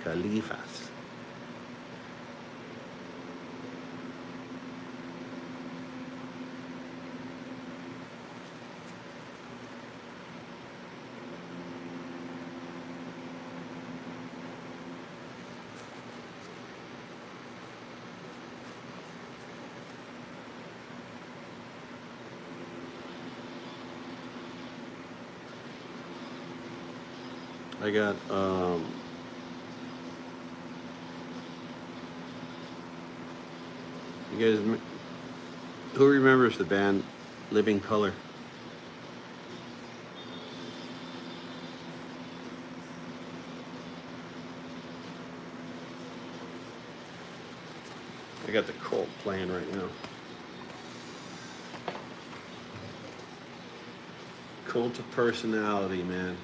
Califas. I got you guys, who remembers the band Living Color? I got the Colt playing right now. Cult of personality, man.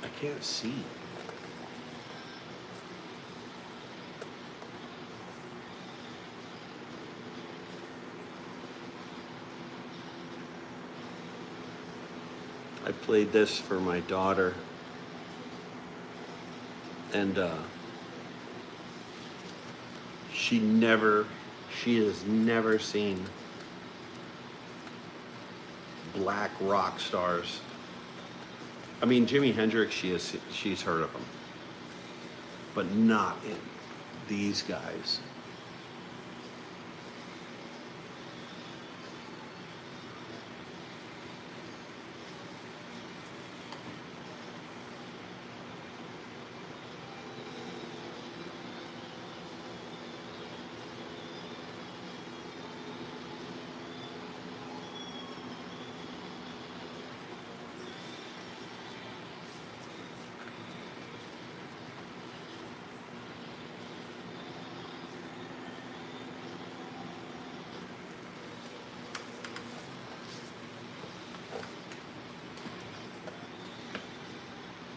I can't see. I played this for my daughter, and she has never seen black rock stars. I mean, Jimi Hendrix, she's heard of him, but not in these guys.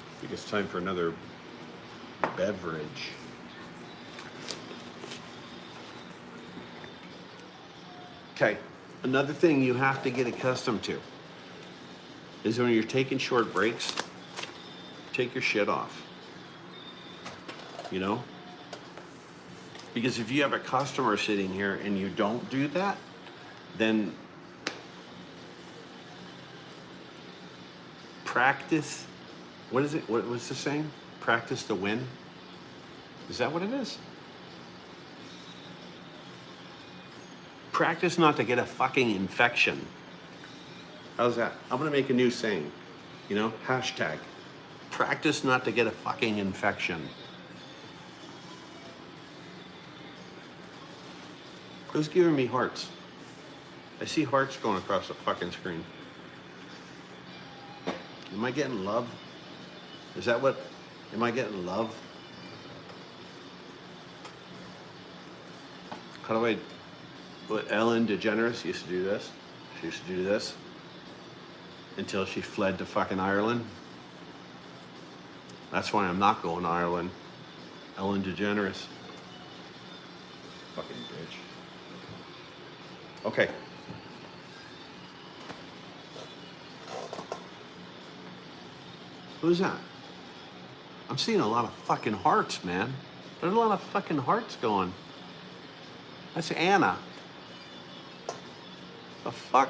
I think it's time for another beverage. Okay, another thing you have to get accustomed to is when you're taking short breaks, take your shit off. You know? Because if you have a customer sitting here and you don't do that, then practice. What is it? What was the saying? Practice to win? Is that what it is? Practice not to get a fucking infection. How's that? I'm gonna make a new saying. You know, hashtag. Practice not to get a fucking infection. Who's giving me hearts? I see hearts going across the fucking screen. Am I getting love? Is that what? Am I getting love? How do I? What Ellen DeGeneres used to do this. She used to do this until she fled to fucking Ireland. That's why I'm not going to Ireland. Ellen DeGeneres. Fucking bitch. Okay. Who's that? I'm seeing a lot of fucking hearts, man. There's a lot of fucking hearts going. That's Anna. The fuck?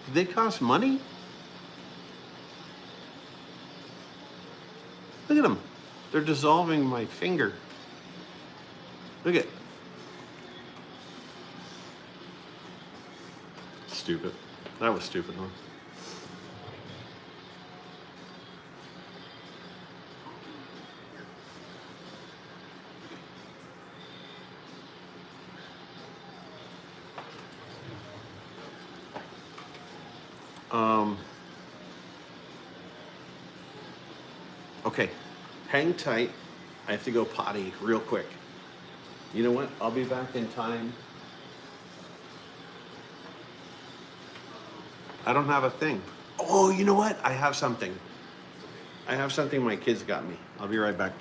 Do they cost money? Look at them. They're dissolving my finger. Look at. Stupid. That was stupid, huh? Okay, hang tight. I have to go potty real quick. You know what? I'll be back in time. I don't have a thing. Oh, you know what? I have something. I have something my kids got me. I'll be right back.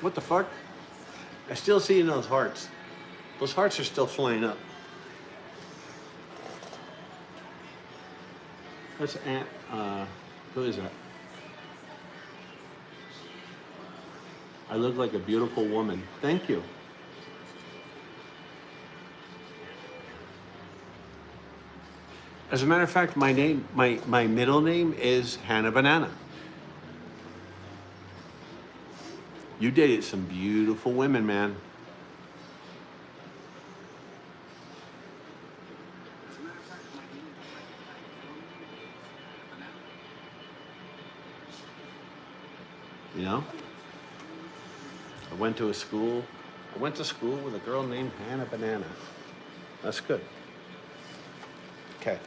What the fuck? I still see those hearts. Those hearts are still flying up. That's Aunt, who is that? I look like a beautiful woman. Thank you. As a matter of fact, my middle name is Hannah Banana. You dated some beautiful women, man. You know? I went to school with a girl named Hannah Banana. That's good. Okay.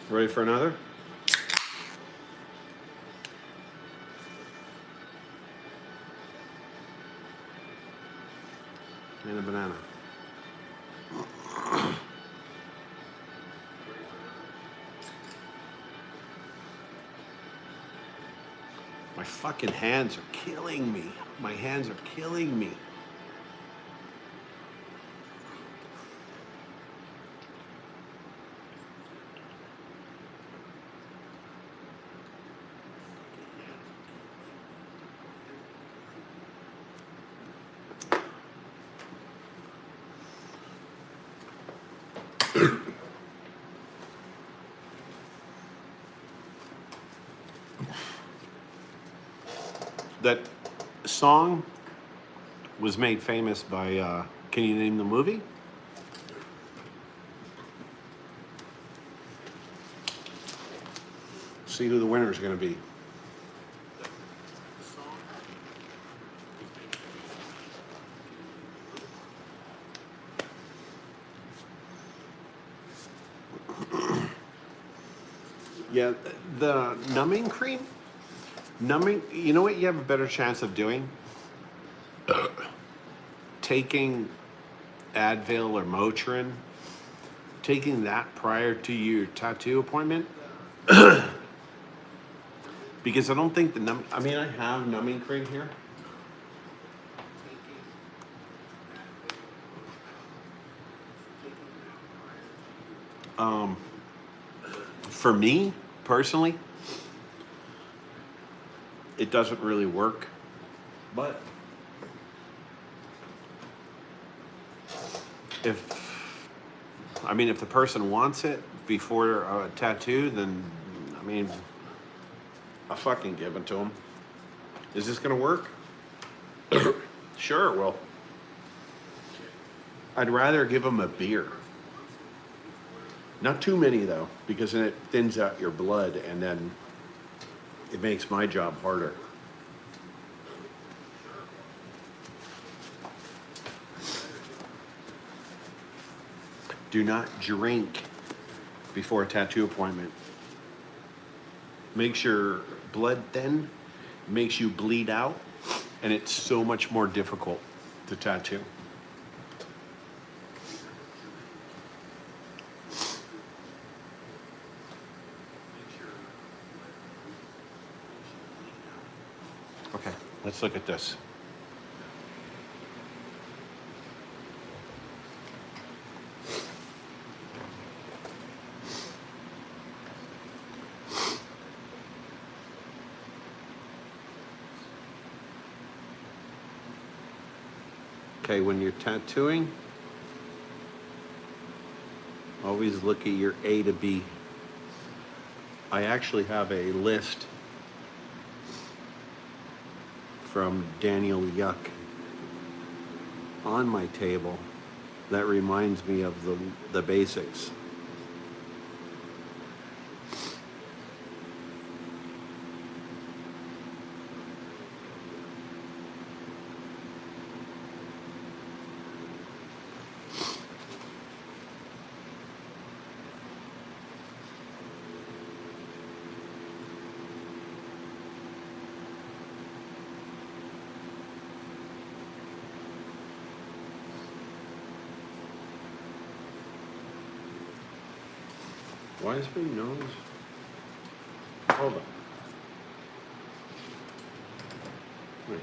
Ready for another? And a banana. My fucking hands are killing me. My hands are killing me. That song was made famous by, can you name the movie? See who the winner is going to be. Yeah, the numbing cream. Numbing, you know what you have a better chance of doing? Taking Advil or Motrin, taking that prior to your tattoo appointment. Because I don't think I mean, I have numbing cream here. For me, personally, it doesn't really work, but if the person wants it before a tattoo, then I mean, I'll fucking give it to them. Is this gonna work? Sure it will. I'd rather give them a beer. Not too many though, because then it thins out your blood and then it makes my job harder. Do not drink before a tattoo appointment. Makes your blood thin, makes you bleed out, and it's so much more difficult to tattoo. Okay, let's look at this. Okay, when you're tattooing, always look at your A to B. I actually have a list from Daniel Yuck on my table that reminds me of the basics. Why is my nose? Hold on. Wait.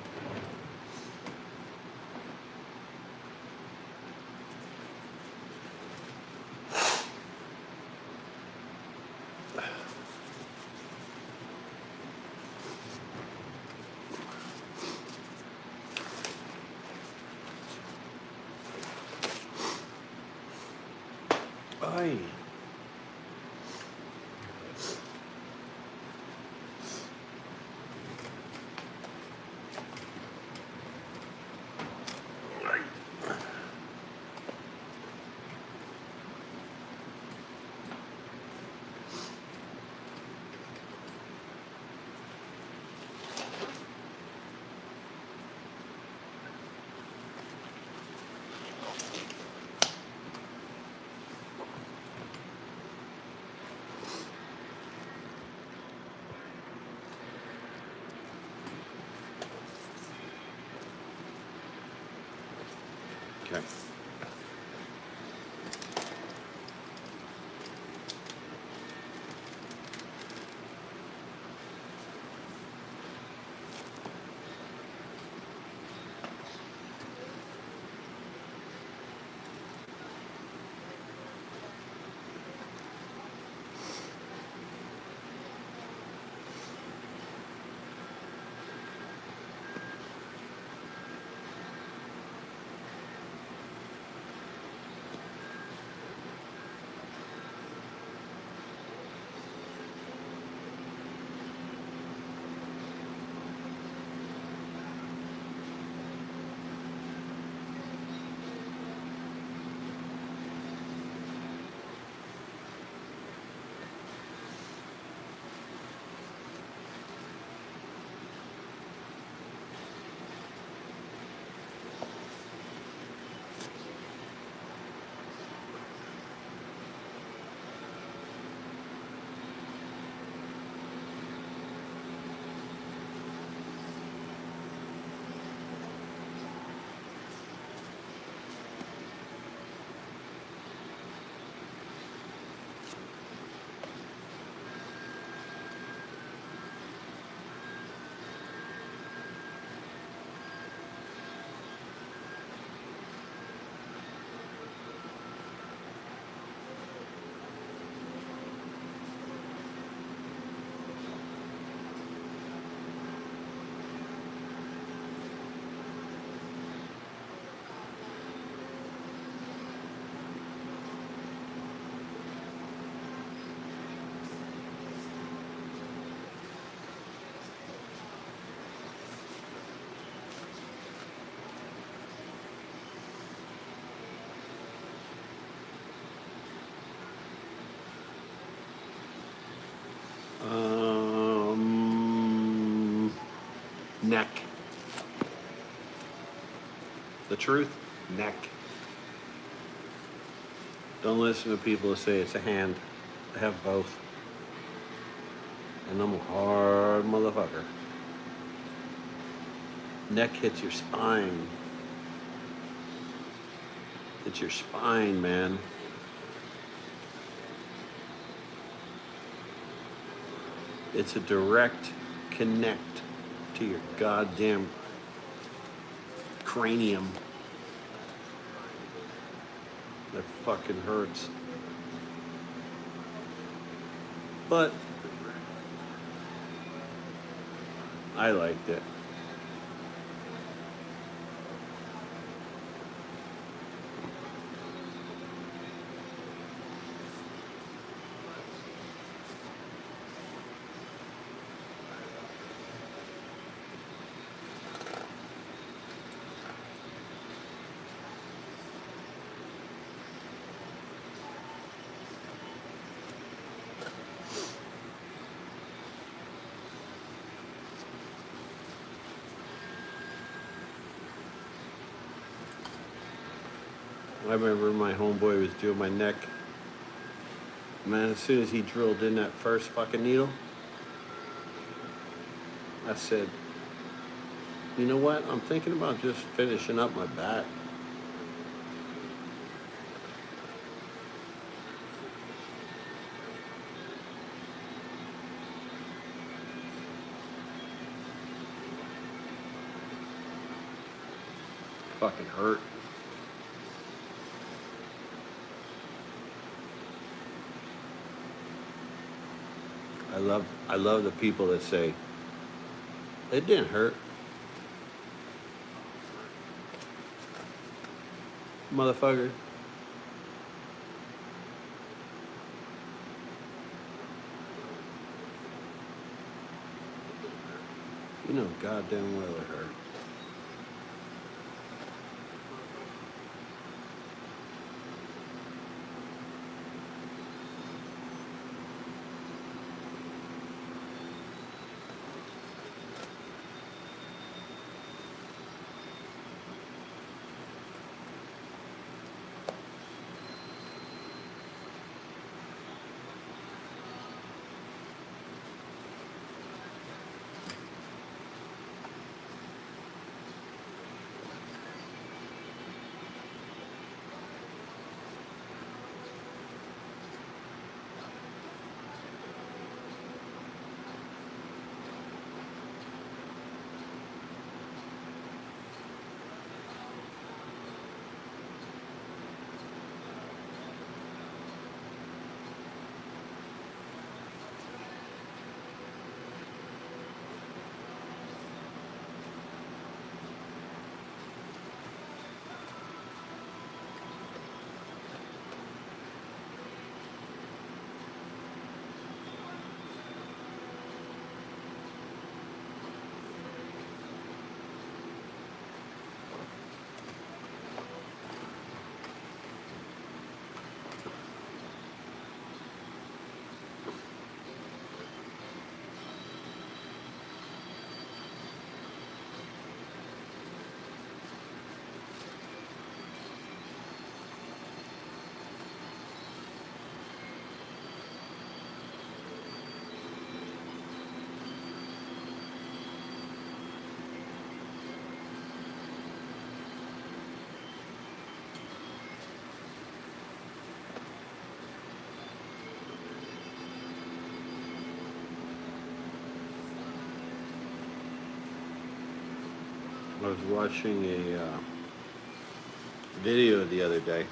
Aye. Okay. Neck. The truth? Neck. Don't listen to people who say it's a hand. I have both. And I'm a hard motherfucker. Neck hits your spine. It's your spine, man. It's a direct connect to your goddamn cranium. That fucking hurts. But I liked it. I remember my homeboy was doing my neck. Man, as soon as he drilled in that first fucking needle, I said, you know what? I'm thinking about just finishing up my back. Fucking hurt. I love the people that say, it didn't hurt. Motherfucker. You know goddamn well it hurt. I was watching a video the other day,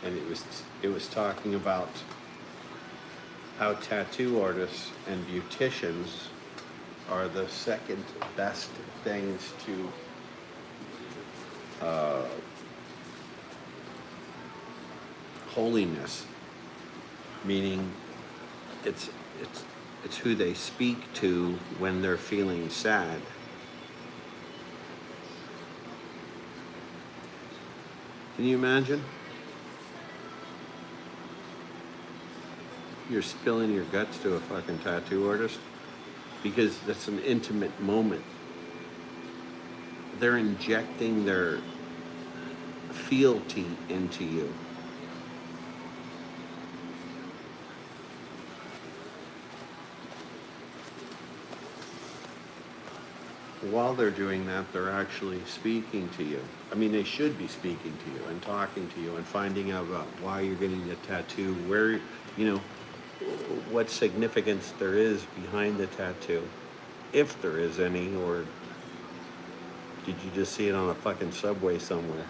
and it was talking about how tattoo artists and beauticians are the second best things to holiness, meaning it's it's who they speak to when they're feeling sad. Can you imagine? You're spilling your guts to a fucking tattoo artist because that's an intimate moment. They're injecting their fealty into you. While they're doing that, they're actually speaking to you. I mean, they should be speaking to you and talking to you and finding out about why you're getting the tattoo, where, you know, what significance there is behind the tattoo, if there is any, or did you just see it on a fucking subway somewhere?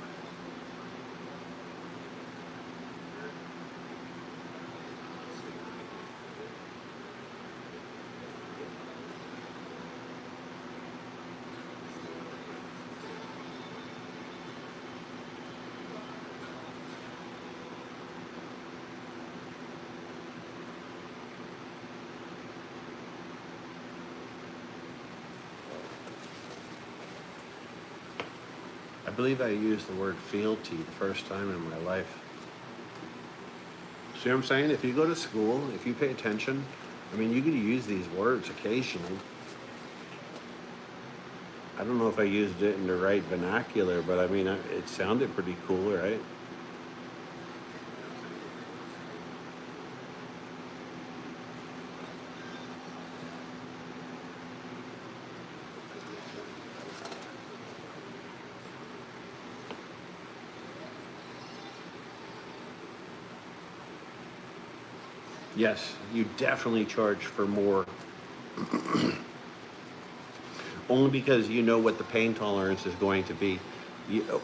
I believe I used the word fealty the first time in my life. See what I'm saying? If you go to school, if you pay attention, I mean, you could use these words occasionally. I don't know if I used it in the right vernacular, but I mean, it sounded pretty cool, right? Yes, you definitely charge for more only because you know what the pain tolerance is going to be.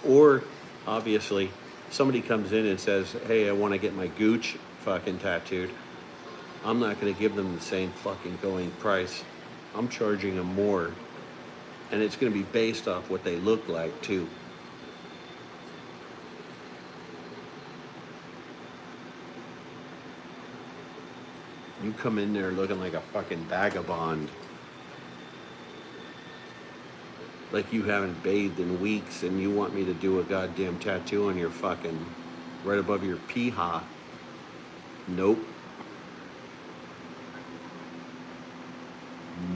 Or obviously, somebody comes in and says, "Hey, I want to get my gooch fucking tattooed." I'm not going to give them the same fucking going price. I'm charging them more, and it's going to be based off what they look like too. You come in there looking like a fucking vagabond, like you haven't bathed in weeks, and you want me to do a goddamn tattoo on your fucking right above your pee-ha. Nope.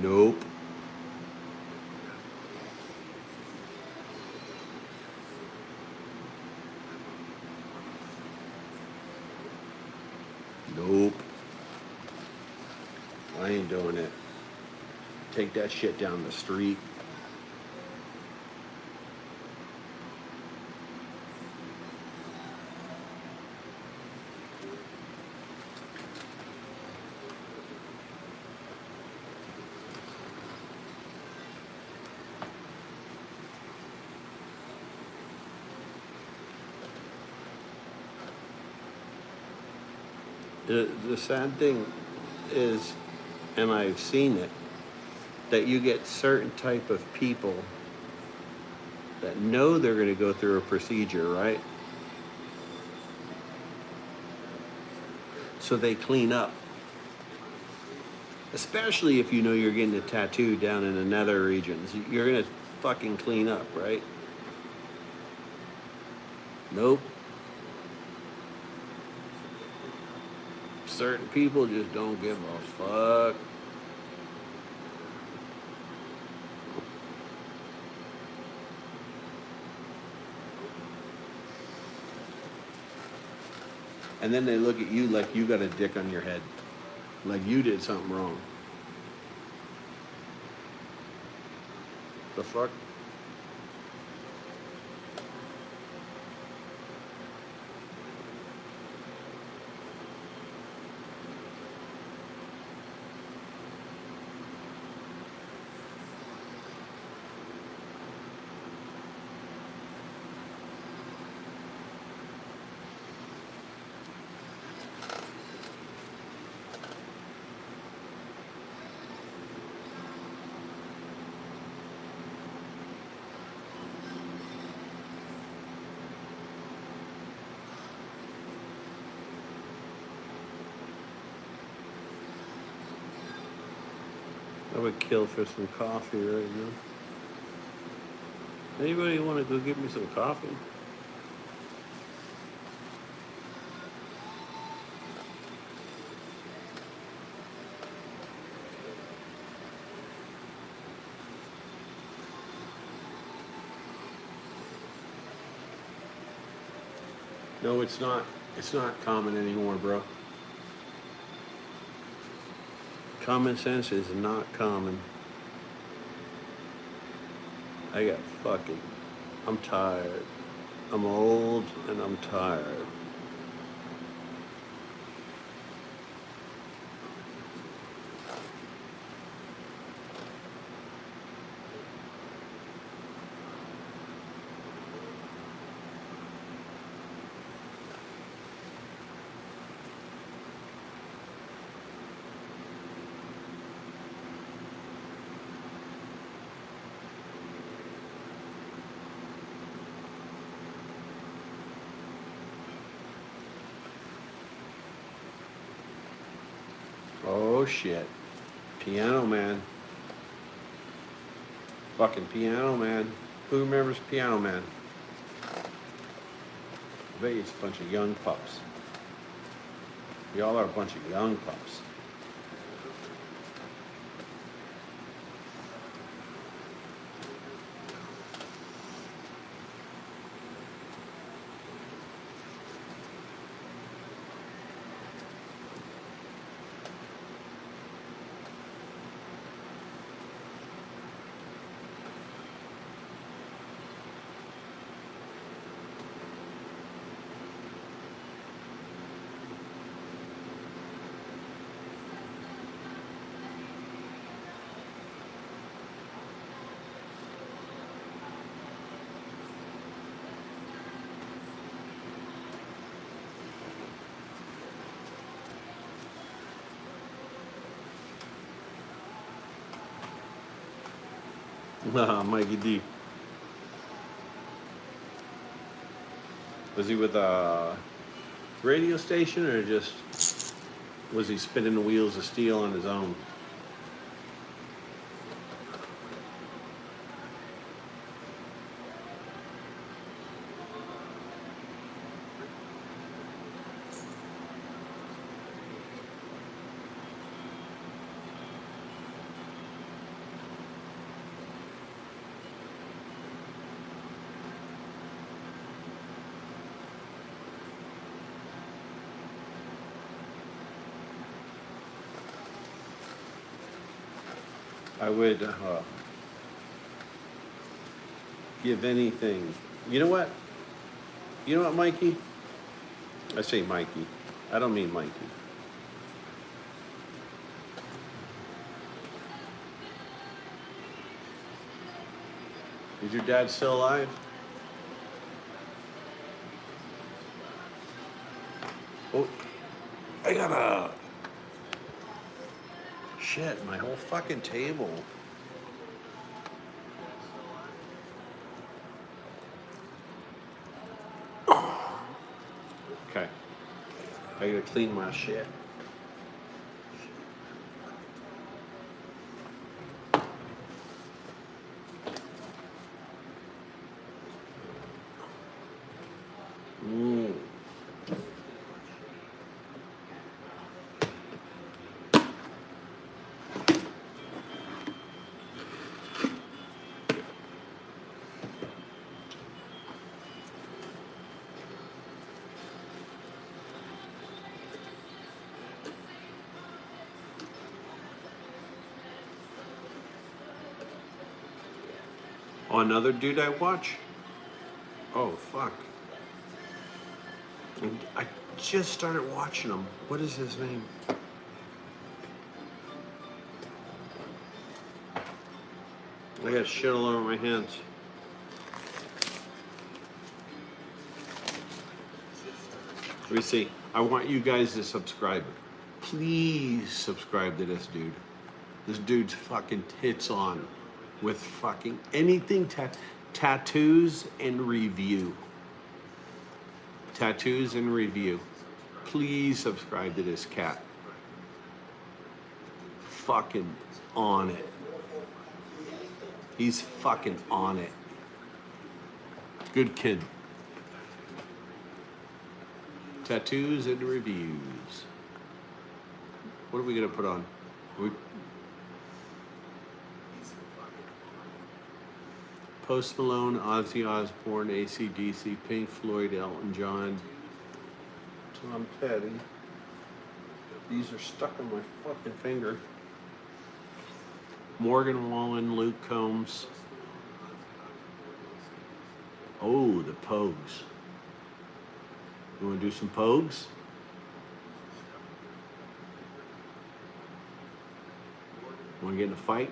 Nope. Nope. I ain't doing it. Take that shit down the street. The sad thing is, and I've seen it, that you get certain type of people that know they're going to go through a procedure, right? So they clean up. Especially if you know you're getting a tattoo down in the nether regions. You're going to fucking clean up, right? Nope. Certain people just don't give a fuck. And then they look at you like you got a dick on your head. Like you did something wrong. The fuck? I would kill for some coffee right now. Anybody want to go get me some coffee? No, it's not. It's not common anymore, bro. Common sense is not common. I got fucking. I'm tired. I'm old and I'm tired. Oh shit. Piano Man. Fucking Piano Man. Who remembers Piano Man? I bet you it's a bunch of young pups. Y'all are a bunch of young pups. Mikey D. Was he with a radio station or just was he spinning the wheels of steel on his own? I would give anything. You know what? You know what, Mikey? I say Mikey. I don't mean Mikey. Is your dad still alive? Oh, I got a... Shit, my whole fucking table. Okay. I gotta clean my shit. Oh, another dude I watch? Oh, fuck. And I just started watching him. What is his name? I got shit all over my hands. Let me see. I want you guys to subscribe. Please subscribe to this dude. This dude's fucking tits on with fucking anything tattoos and review. Tattoos and review. Please subscribe to this cat. Fucking on it. He's fucking on it. Good kid. Tattoos and reviews. What are we gonna put on? Post Malone, Ozzy Osbourne, AC/DC, Pink Floyd, Elton John, Tom Petty. These are stuck on my fucking finger. Morgan Wallen, Luke Combs. Oh, the Pogues. You want to do some Pogues? Want to get in a fight?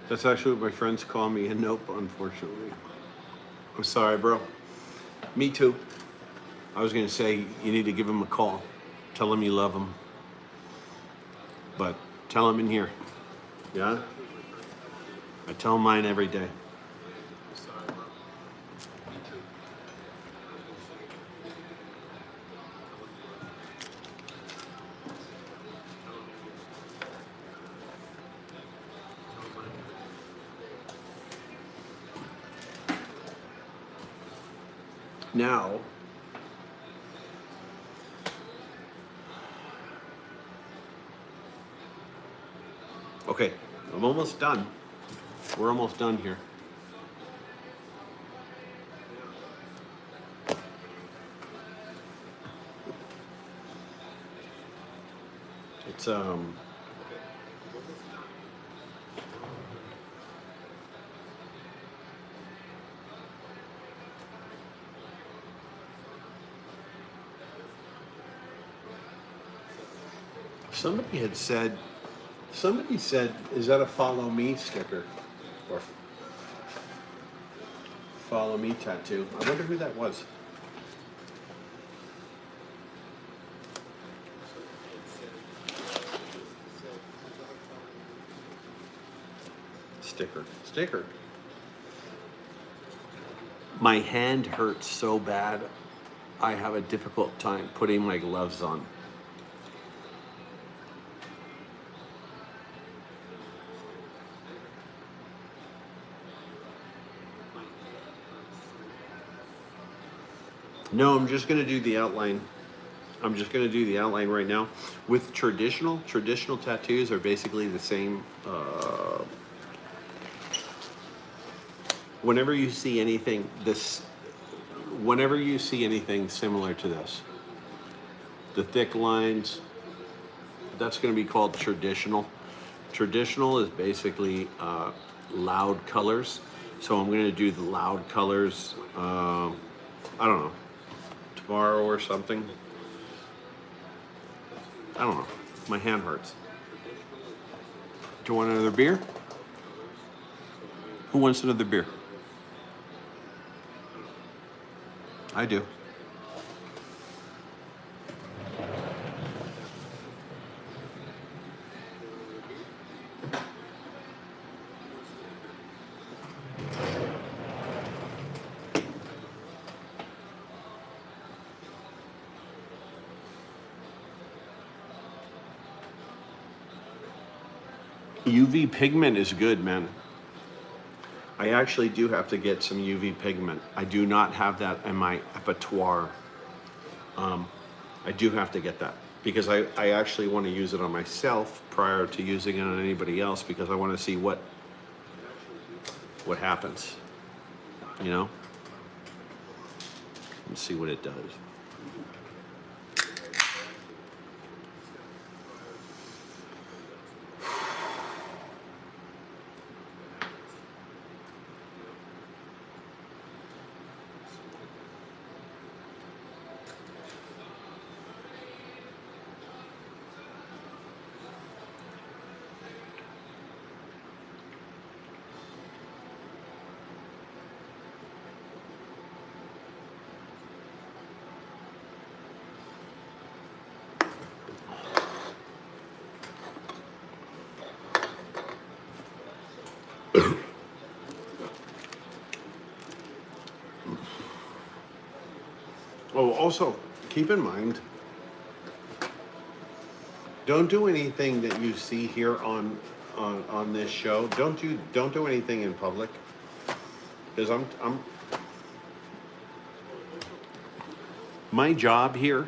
That's actually what my friends call me, and nope, unfortunately. I'm sorry, bro. Me too. I was gonna say you need to give him a call. Tell him you love him. But tell him in here. Yeah? I tell mine every day. Now, okay, I'm almost done. We're almost done here. It's somebody said, is that a follow me sticker? Or follow me tattoo? I wonder who that was. sticker. Sticker. My hand hurts so bad, I have a difficult time putting my gloves on. No, I'm just gonna do the outline. I'm just gonna do the outline right now. With traditional tattoos are basically the same. Whenever you see anything whenever you see anything similar to this, the thick lines, that's gonna be called traditional. Traditional is basically loud colors. So I'm gonna do the loud colors, I don't know, tomorrow or something. I don't know. My hand hurts. Do you want another beer? Who wants another beer? I do. UV pigment is good, man. I actually do have to get some UV pigment. I do not have that in my repertoire. I do have to get that because I actually want to use it on myself prior to using it on anybody else because I want to see what happens, you know? And see what it does. Oh, also, keep in mind, don't do anything that you see here on this show. Don't do anything in public, because my job here.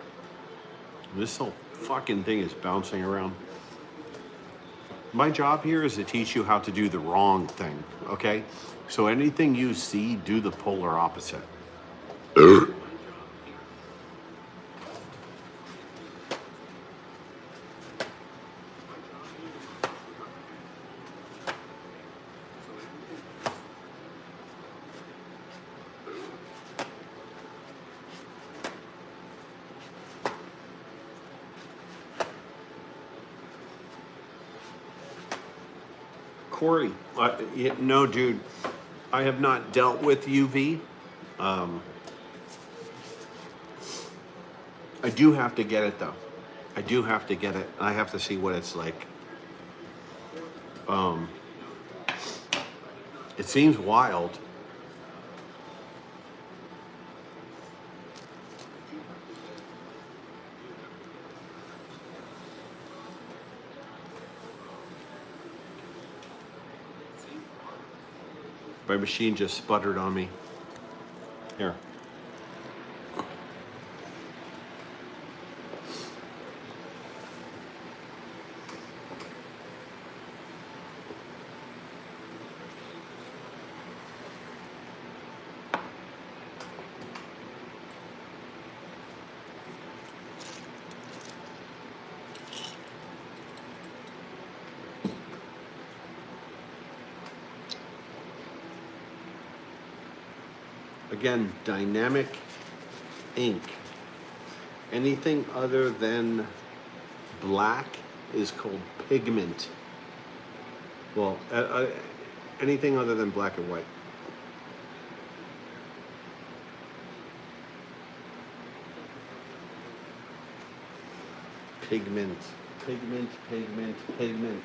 This whole fucking thing is bouncing around. My job here is to teach you how to do the wrong thing. Okay, so anything you see, do the polar opposite. Corey, no, dude, I have not dealt with UV. I do have to get it though. I do have to get it. I have to see what it's like. It seems wild. My machine just sputtered on me. Here. Again, dynamic ink. Anything other than black is called pigment. Well, anything other than black and white. Pigment, pigment, pigment, pigment.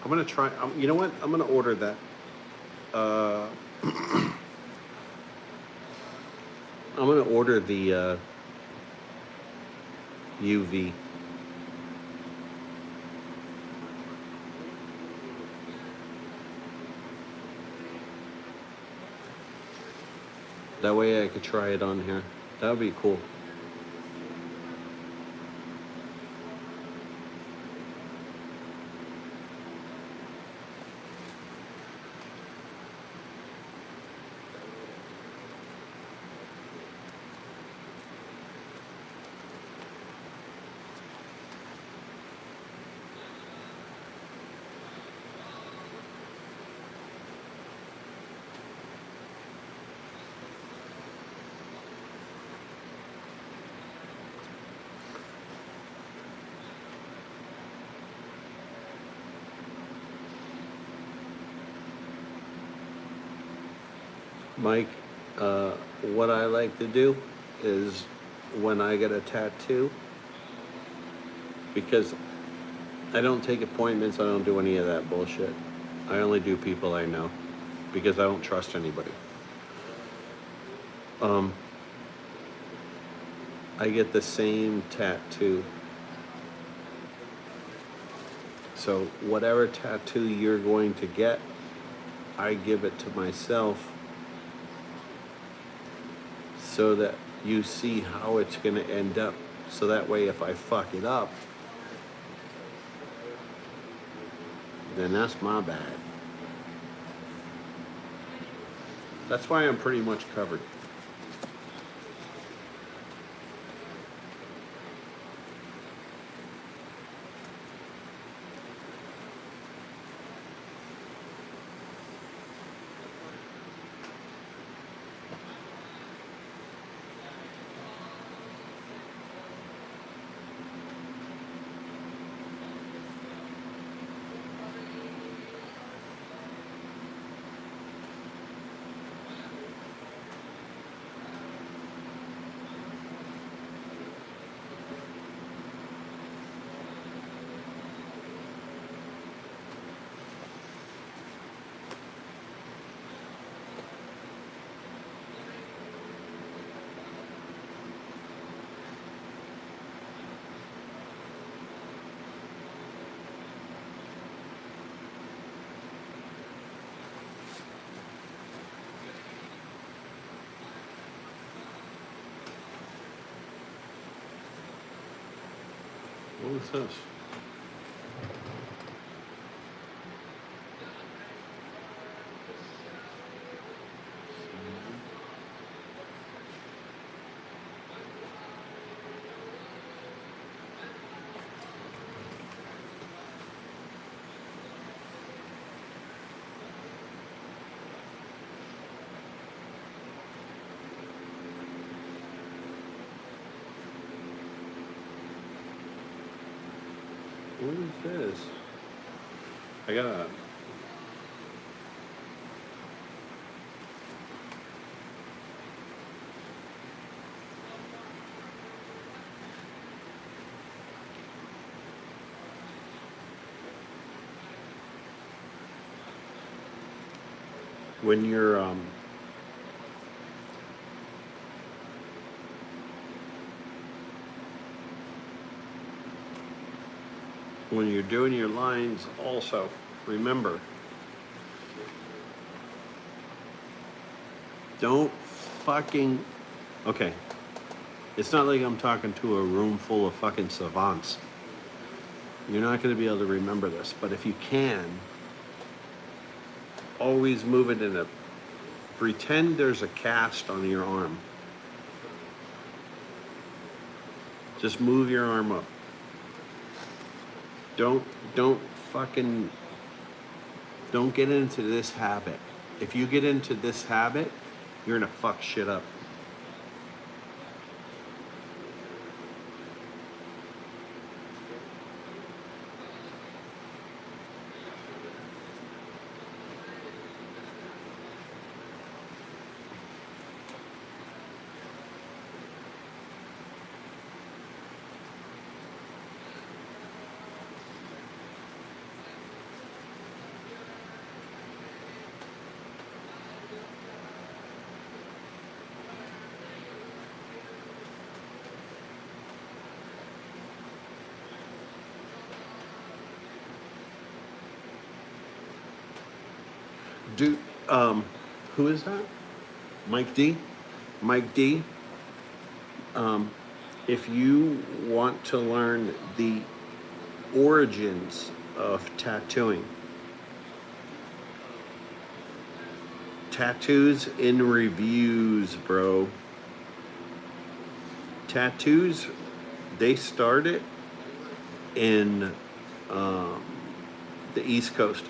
I'm gonna try. You know what? I'm gonna order that. Uh, I'm gonna order the UV. That way I could try it on here. That would be cool. Mike, what I like to do is when I get a tattoo, because I don't take appointments, I don't do any of that bullshit. I only do people I know because I don't trust anybody. I get the same tattoo. So whatever tattoo you're going to get, I give it to myself so that you see how it's going to end up. So that way if I fuck it up, then that's my bad. That's why I'm pretty much covered. What was this? What is this? I gotta. When you're doing your lines, also remember, don't fucking. Okay, it's not like I'm talking to a room full of fucking savants. You're not going to be able to remember this, but if you can, always move it in a. Pretend there's a cast on your arm. Just move your arm up. Don't fucking. Don't get into this habit. If you get into this habit, you're gonna fuck shit up. Dude, who is that? Mike D? Mike D, if you want to learn the origins of tattooing, tattoos in reviews, bro. Tattoos, they started in the East Coast.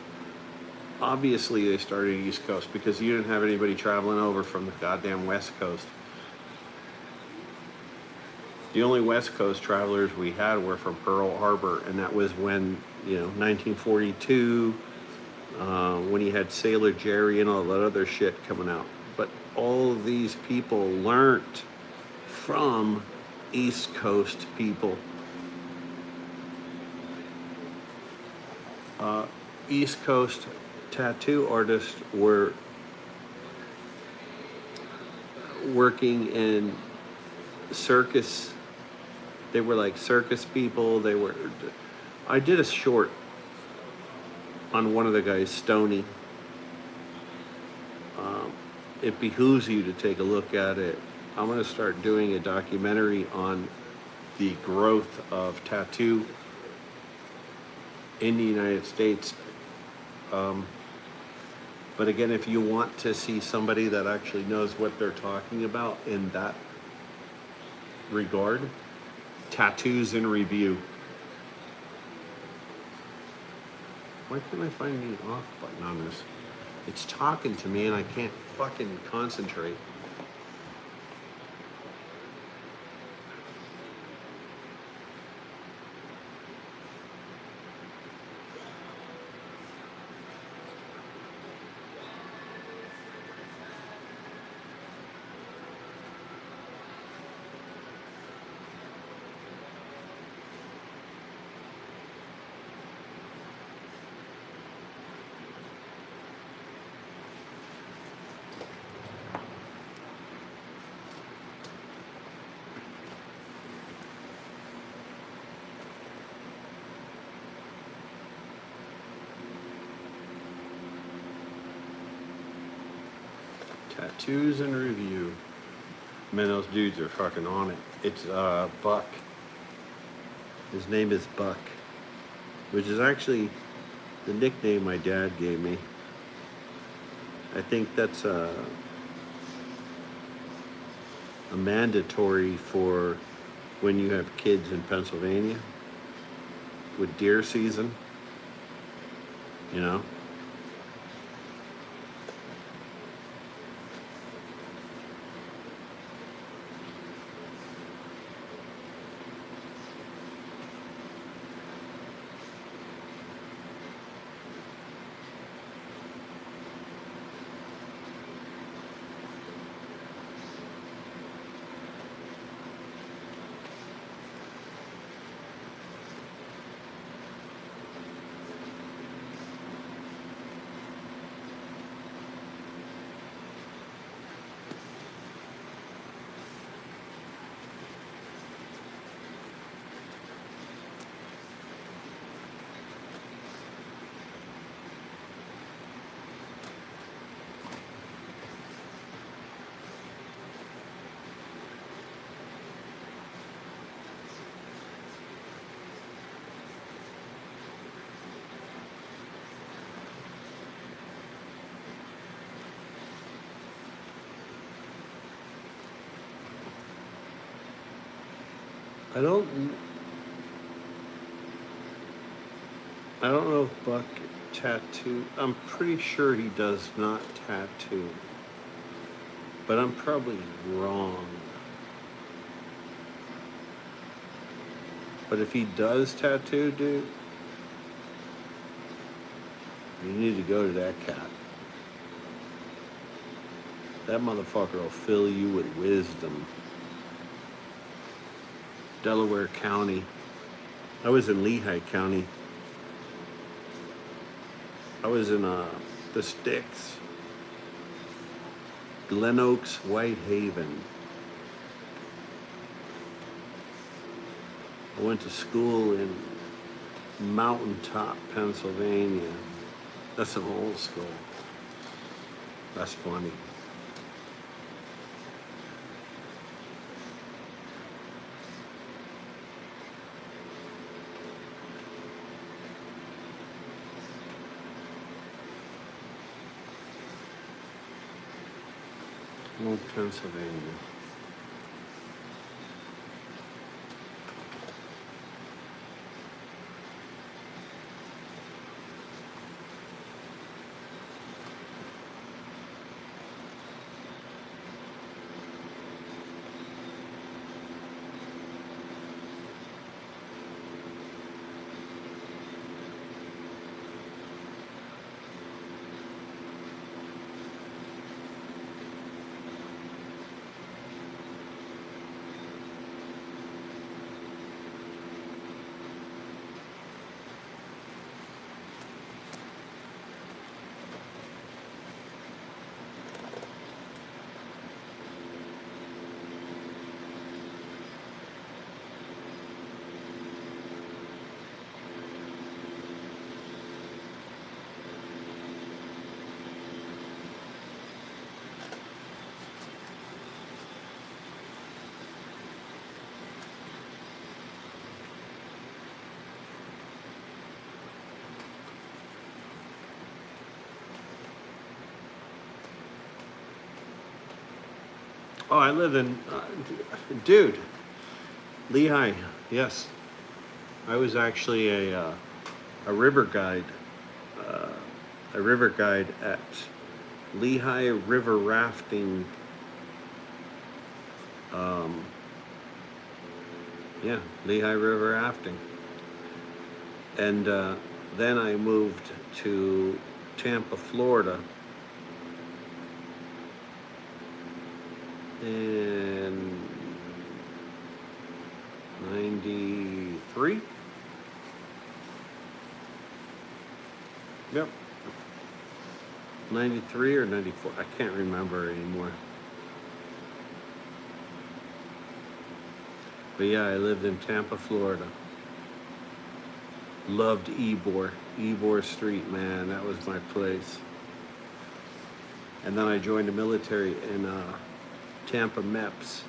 Obviously, they started East Coast because you didn't have anybody traveling over from the goddamn West Coast. The only West Coast travelers we had were from Pearl Harbor, and that was when, 1942, when you had Sailor Jerry and all that other shit coming out. But all of these people learnt from East Coast people. East Coast tattoo artists were working in circus. They were like circus people. I did a short on one of the guys, Stoney. It behooves you to take a look at it. I'm going to start doing a documentary on the growth of tattoo in the United States. But again, if you want to see somebody that actually knows what they're talking about in that regard, Tattoos in Review. Why can't I find the off button on this? It's talking to me and I can't fucking concentrate. Tattoos in Review. Man, those dudes are fucking on it. It's Buck. His name is Buck, which is actually the nickname my dad gave me. I think that's a mandatory for when you have kids in Pennsylvania with deer season, you know? I don't know if Buck tattoo. I'm pretty sure he does not tattoo, but I'm probably wrong. But if he does tattoo, dude, you need to go to that cat. That motherfucker will fill you with wisdom. Delaware County. I was in Lehigh County. I was in the sticks. Glen Oaks, Whitehaven. I went to school in Mountaintop, Pennsylvania. That's an old school. That's funny. Old Pennsylvania. Oh, I live in, dude, Lehigh. Yes, I was actually a river guide, uh, at Lehigh River Rafting. Um, yeah, Lehigh River Rafting, and then I moved to Tampa, Florida, in '93. Yep. 93 or 94. I can't remember anymore. But yeah, I lived in Tampa, Florida. Loved Ybor Street, man. That was my place. And then I joined the military in Tampa MEPS.